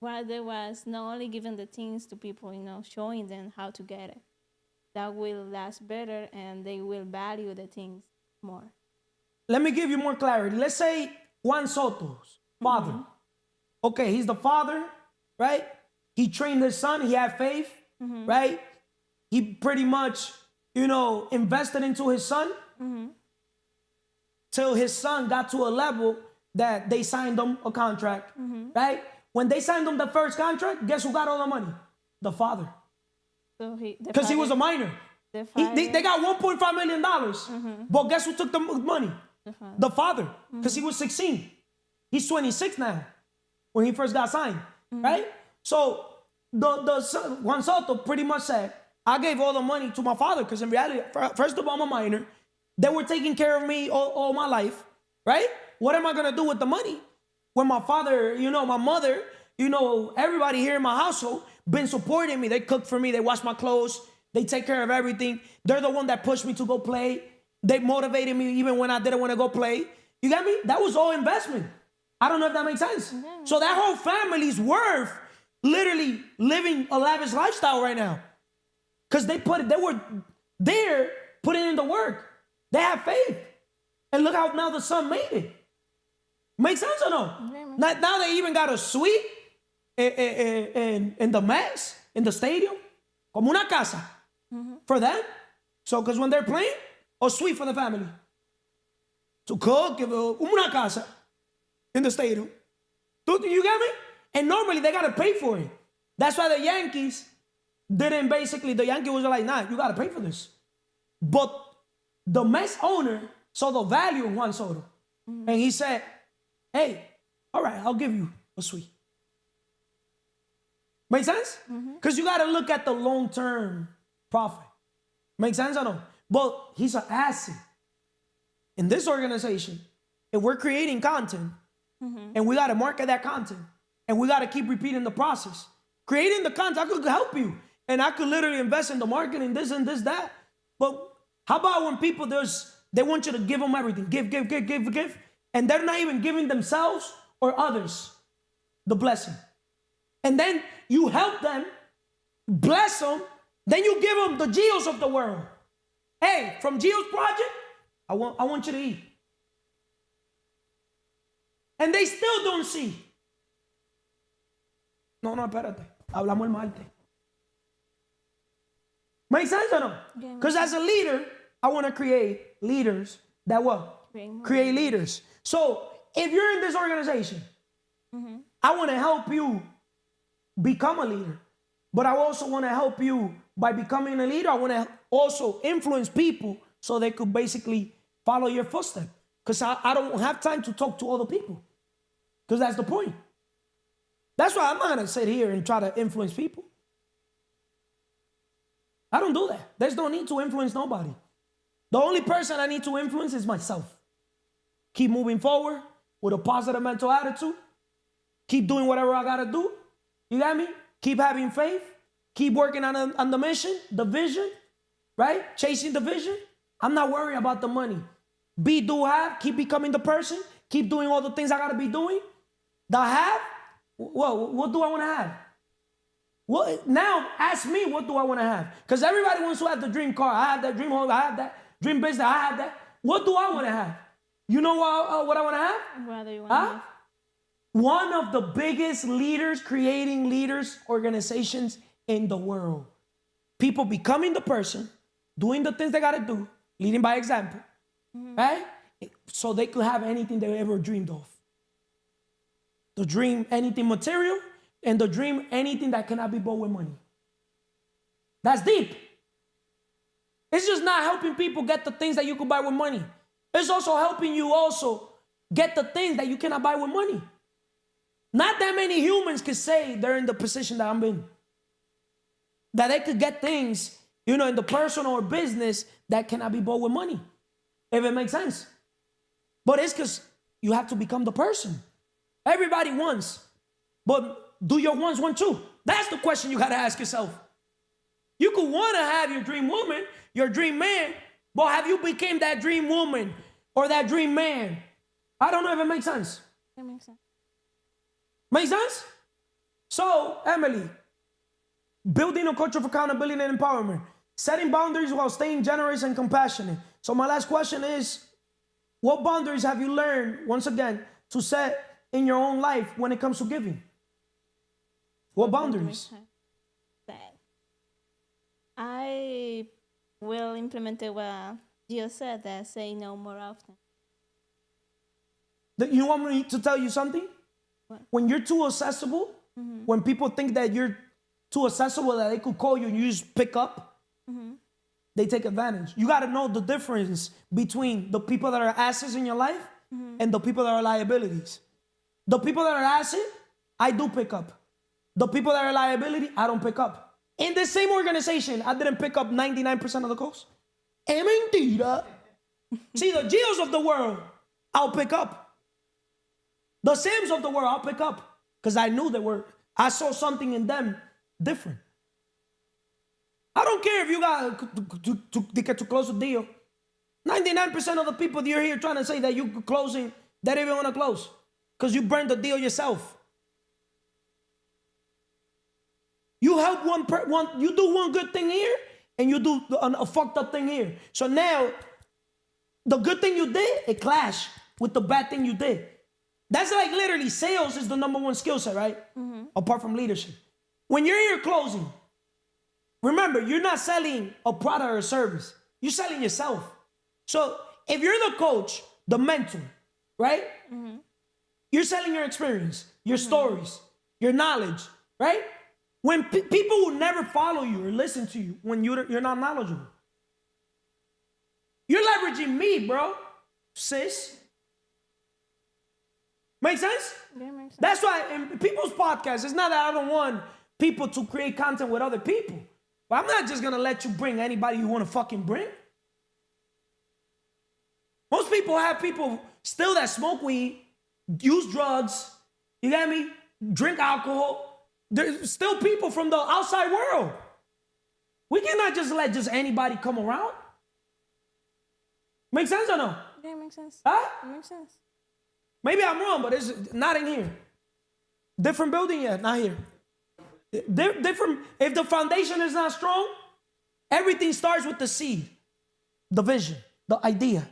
what I did was not only giving the things to people, showing them how to get it. That will last better and they will value the things more. Let me give you more clarity. Let's say Juan Soto's father. Okay, he's the father, right? He trained his son. He had faith, right? He pretty much, invested into his son till his son got to a level that they signed him a contract, right? When they signed him the first contract, guess who got all the money? The father. So Because he was a minor. They got $1.5 million. But guess who took the money? The father. Because he was 16. He's 26 now when he first got signed, right? So the son, Juan Soto pretty much said, I gave all the money to my father because in reality, first of all, I'm a minor. They were taking care of me all my life, right? What am I going to do with the money? When my father, my mother, everybody here in my household been supporting me. They cook for me. They wash my clothes. They take care of everything. They're the one that pushed me to go play. They motivated me even when I didn't want to go play. You got me? That was all investment. I don't know if that makes sense. Yeah. So that whole family's worth literally living a lavish lifestyle right now. Because they were there putting in the work. They have faith. And look how now the son made it. Make sense or no? Yeah. Now they even got a suite in the Mets, in the stadium. Como una casa for them. So, because when they're playing, a suite for the family. To cook, una casa in the stadium. You get me? And normally they got to pay for it. That's why the Yankees the Yankee was like, nah, you got to pay for this. But the Mets owner saw the value in Juan Soto. And he said, hey, all right, I'll give you a suite. Make sense? Because you got to look at the long-term profit. Make sense or no? But he's an asset. In this organization, if we're creating content, and we got to market that content, and we got to keep repeating the process, creating the content, I could help you. And I could literally invest in the marketing, this and this, that. But how about when people, they want you to give them everything. Give. And they're not even giving themselves or others the blessing. And then you help them, bless them, then you give them the Geos of the world. Hey, from Geo's project, I want you to eat. And they still don't see. No, espérate. Hablamos el martes. Make sense or no? Because as a leader, I want to create leaders that what? Create leaders. So if you're in this organization, I want to help you become a leader. But I also want to help you by becoming a leader. I want to also influence people so they could basically follow your footsteps. Because I don't have time to talk to other people. Because that's the point. That's why I'm not going to sit here and try to influence people. I don't do that. There's no need to influence nobody. The only person I need to influence is myself. Keep moving forward with a positive mental attitude. Keep doing whatever I got to do. You got me? Keep having faith. Keep working on the mission, the vision, right? Chasing the vision. I'm not worried about the money. Be, do, have. Keep becoming the person. Keep doing all the things I got to be doing. The have, what do I want to have? Well, now ask me, what do I want to have? Because everybody wants to have the dream car. I have that dream home. I have that dream business. I have that. What do I want to have? You know what I want to have? What do you want to have? One of the biggest leaders, creating leaders, organizations in the world. People becoming the person, doing the things they got to do, leading by example, right? So they could have anything they ever dreamed of. The dream, anything material, and the dream, anything that cannot be bought with money. That's deep. It's just not helping people get the things that you could buy with money. It's also helping you also get the things that you cannot buy with money. Not that many humans can say they're in the position that I'm in. That they could get things, in the personal or business that cannot be bought with money. If it makes sense. But it's because you have to become the person. Everybody wants. But do your ones want to? That's the question you got to ask yourself. You could want to have your dream woman, your dream man, but have you become that dream woman or that dream man? I don't know if it makes sense. It makes sense. Make sense? So, Emely, building a culture of accountability and empowerment, setting boundaries while staying generous and compassionate. So my last question is, what boundaries have you learned, once again, to set in your own life when it comes to giving? What boundaries? That I will implement what you said, that say no more often. You want me to tell you something? What? When you're too accessible, when people think that you're too accessible that they could call you and you just pick up, they take advantage. You got to know the difference between the people that are assets in your life and the people that are liabilities. The people that are asset, I do pick up. The people that are liability, I don't pick up. In the same organization, I didn't pick up 99% of the calls. Es mentira. See, the Geos of the world, I'll pick up. The Sams of the world, I'll pick up. Because I knew I saw something in them different. I don't care if you got to close a deal. 99% of the people you're here trying to say that you're closing, they don't even want to close. Because you burned the deal yourself. You help you do one good thing here, and you do a fucked up thing here. So now, the good thing you did, it clashed with the bad thing you did. That's like literally sales is the number one skill set, right? Apart from leadership. When you're here closing, remember, you're not selling a product or a service. You're selling yourself. So if you're the coach, the mentor, right? You're selling your experience, your stories, your knowledge, right? When people will never follow you or listen to you when you're not knowledgeable. You're leveraging me, bro. sis. Make sense? Yeah, makes sense. That's why in people's podcasts, it's not that I don't want people to create content with other people. But I'm not just going to let you bring anybody you want to fucking bring. Most people have people still that smoke weed, use drugs, you get me? Drink alcohol. There's still people from the outside world. We cannot just let just anybody come around. Make sense or no? Yeah, it makes sense. Huh? It makes sense. Maybe I'm wrong, but it's not in here. Different building, yeah, not here. Different. If the foundation is not strong, everything starts with the seed, the vision, the idea.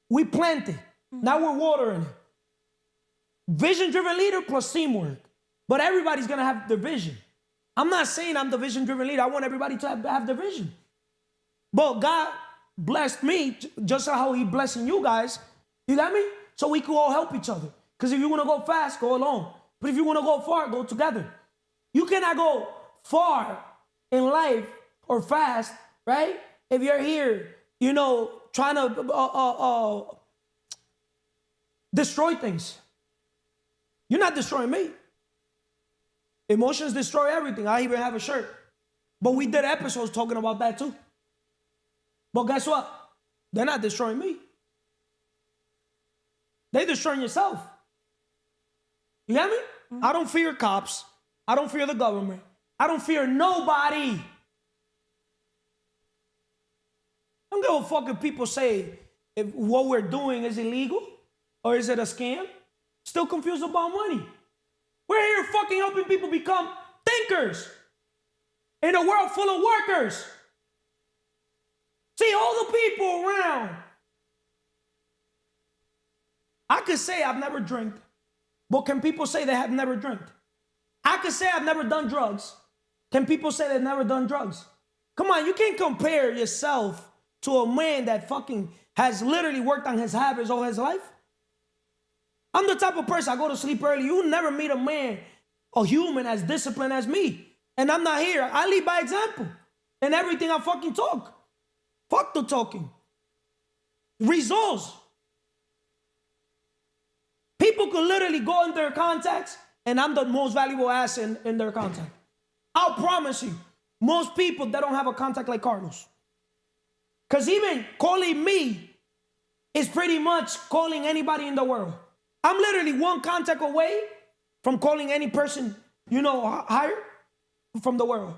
We plant it. Now we're watering it. Vision-driven leader plus teamwork. But everybody's going to have their vision. I'm not saying I'm the vision-driven leader. I want everybody to have their vision. But God blessed me just how he blessing you guys. You got me? So we could all help each other. Because if you want to go fast, go alone. But if you want to go far, go together. You cannot go far in life or fast, right? If you're here, you know, trying to destroy things. You're not destroying me. Emotions destroy everything. I even have a shirt. But we did episodes talking about that too. But guess what? They're not destroying me. They're destroying yourself. You get me? I don't fear cops. I don't fear the government. I don't fear nobody. I don't give a fuck if people say if what we're doing is illegal or is it a scam. Still confused about money. We're here fucking helping people become thinkers in a world full of workers. See all the people around. I could say I've never drank, but can people say they have never drank? I could say I've never done drugs. Can people say they've never done drugs? Come on, you can't compare yourself to a man that fucking has literally worked on his habits all his life. I'm the type of person, I go to sleep early. You never meet a man, a human as disciplined as me. And I'm not here. I lead by example. And everything I fucking talk. Fuck the talking. Results. People could literally go in their contacts and I'm the most valuable asset in their contact. I'll promise you, most people that don't have a contact like Carlos. Because even calling me is pretty much calling anybody in the world. I'm literally one contact away from calling any person, you know, higher from the world.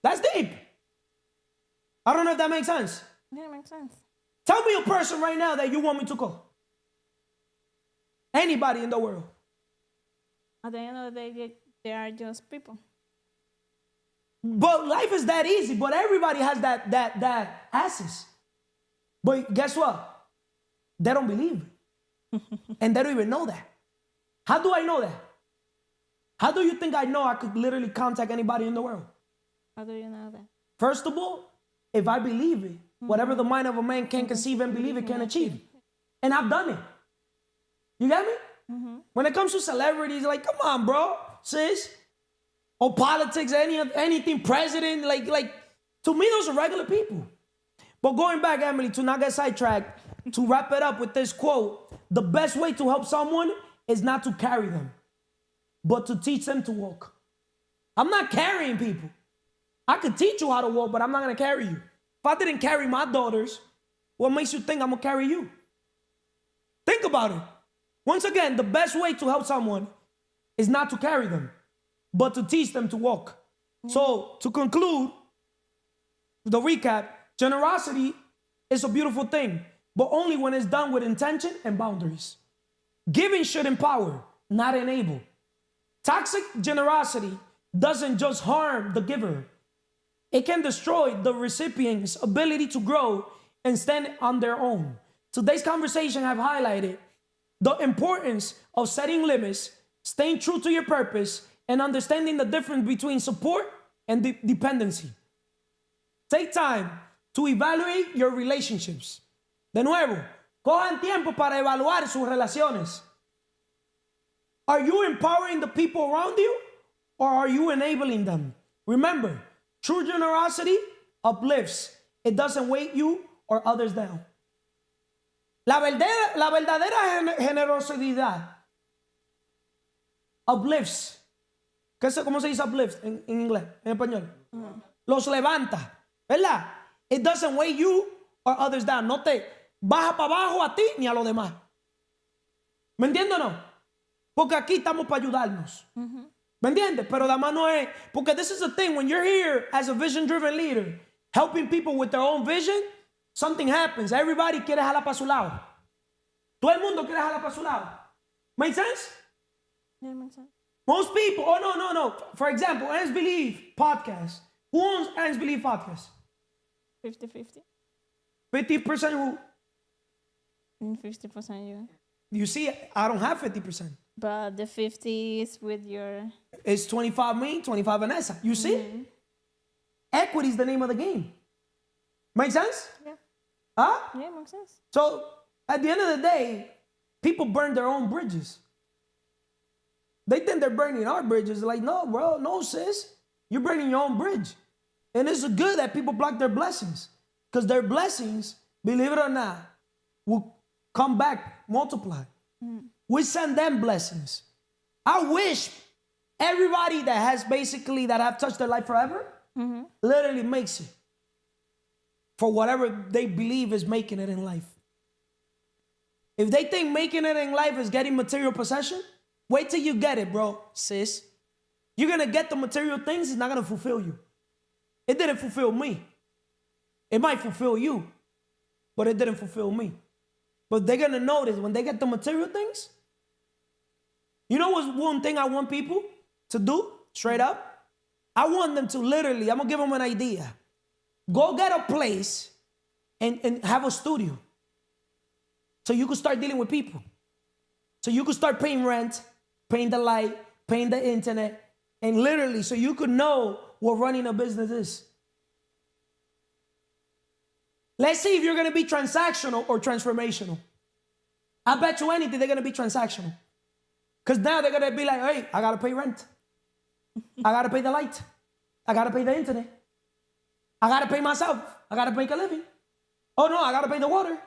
That's deep. I don't know if that makes sense. Yeah, it makes sense. Tell me a person right now that you want me to call. Anybody in the world. At the end of the day, they are just people. But life is that easy, but everybody has that access. But guess what? They don't believe it. And they don't even know that. How do I know that? How do you think I know I could literally contact anybody in the world? How do you know that? First of all, if I believe it, whatever the mind of a man can conceive and believe it can achieve. And I've done it. You get me? When it comes to celebrities, like, come on, bro, sis. Or politics, anything, president, like, to me, those are regular people. But going back, Emely, to not get sidetracked, to wrap it up with this quote, the best way to help someone is not to carry them, but to teach them to walk. I'm not carrying people. I could teach you how to walk, but I'm not going to carry you. If I didn't carry my daughters, what makes you think I'm going to carry you? Think about it. Once again, the best way to help someone is not to carry them, but to teach them to walk. So, to conclude the recap, generosity is a beautiful thing, but only when it's done with intention and boundaries. Giving should empower, not enable. Toxic generosity doesn't just harm the giver. It can destroy the recipient's ability to grow and stand on their own. Today's conversation have highlighted the importance of setting limits, staying true to your purpose, and understanding the difference between support and dependency. Take time to evaluate your relationships. De nuevo, cojan tiempo para evaluar sus relaciones. Are you empowering the people around you or are you enabling them? Remember, true generosity uplifts. It doesn't weight you or others down. La verdadera generosidad uplifts. ¿Cómo se dice uplift en inglés, en español? Los levanta, ¿verdad? It doesn't weigh you or others down. No te baja para abajo a ti ni a los demás. ¿Me entiendes o no? Porque aquí estamos para ayudarnos. ¿Me entiendes? Pero la mano es... Porque this is the thing. When you're here as a vision-driven leader, helping people with their own vision, something happens. Everybody quiere jalar para su lado. Todo el mundo quiere jalar para su lado. Make sense? Yeah, makes sense. Most people... Oh, no. For example, Ants Believe podcast. Who owns Ants Believe podcast? 50-50. 50% who? And 50% you. You see, I don't have 50%. But the 50 is with your... It's 25 me, 25 Vanessa. You see? Equity is the name of the game. Make sense? Yeah. Huh? Yeah, makes sense. So, at the end of the day, people burn their own bridges. They think they're burning our bridges. Like, no, bro, no, sis. You're burning your own bridge. And it's good that people block their blessings. Because their blessings, believe it or not, will come back multiplied. We send them blessings. I wish everybody that has basically, that have touched their life forever, literally makes it for whatever they believe is making it in life. If they think making it in life is getting material possession, wait till you get it, bro, sis. You're going to get the material things, it's not going to fulfill you. It didn't fulfill me. It might fulfill you, but it didn't fulfill me. But they're going to notice when they get the material things. You know what's one thing I want people to do, straight up? I want them to literally, I'm going to give them an idea. Go get a place and have a studio. So you can start dealing with people. So you can start paying rent, paying the light, paying the internet, and literally so you could know what running a business is. Let's see if you're going to be transactional or transformational. I bet you anything they're going to be transactional. Because now they're going to be like, hey, I got to pay rent. I got to pay the light. I got to pay the internet. I got to pay myself. I got to make a living. Oh, no, I got to pay the water.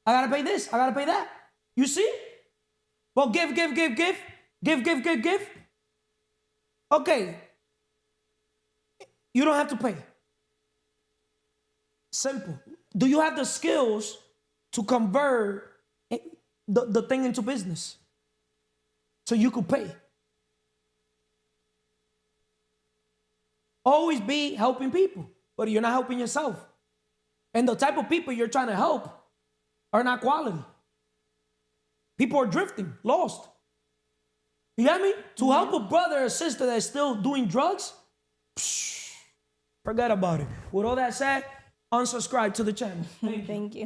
I got to pay this. I got to pay that. You see? Well, give. Give. Okay. You don't have to pay. Simple. Do you have the skills to convert the thing into business so you could pay? Always be helping people, but you're not helping yourself. And the type of people you're trying to help are not quality. People are drifting, lost. You get me? To help a brother or sister that's still doing drugs, forget about it. With all that said, unsubscribe to the channel. Thank you.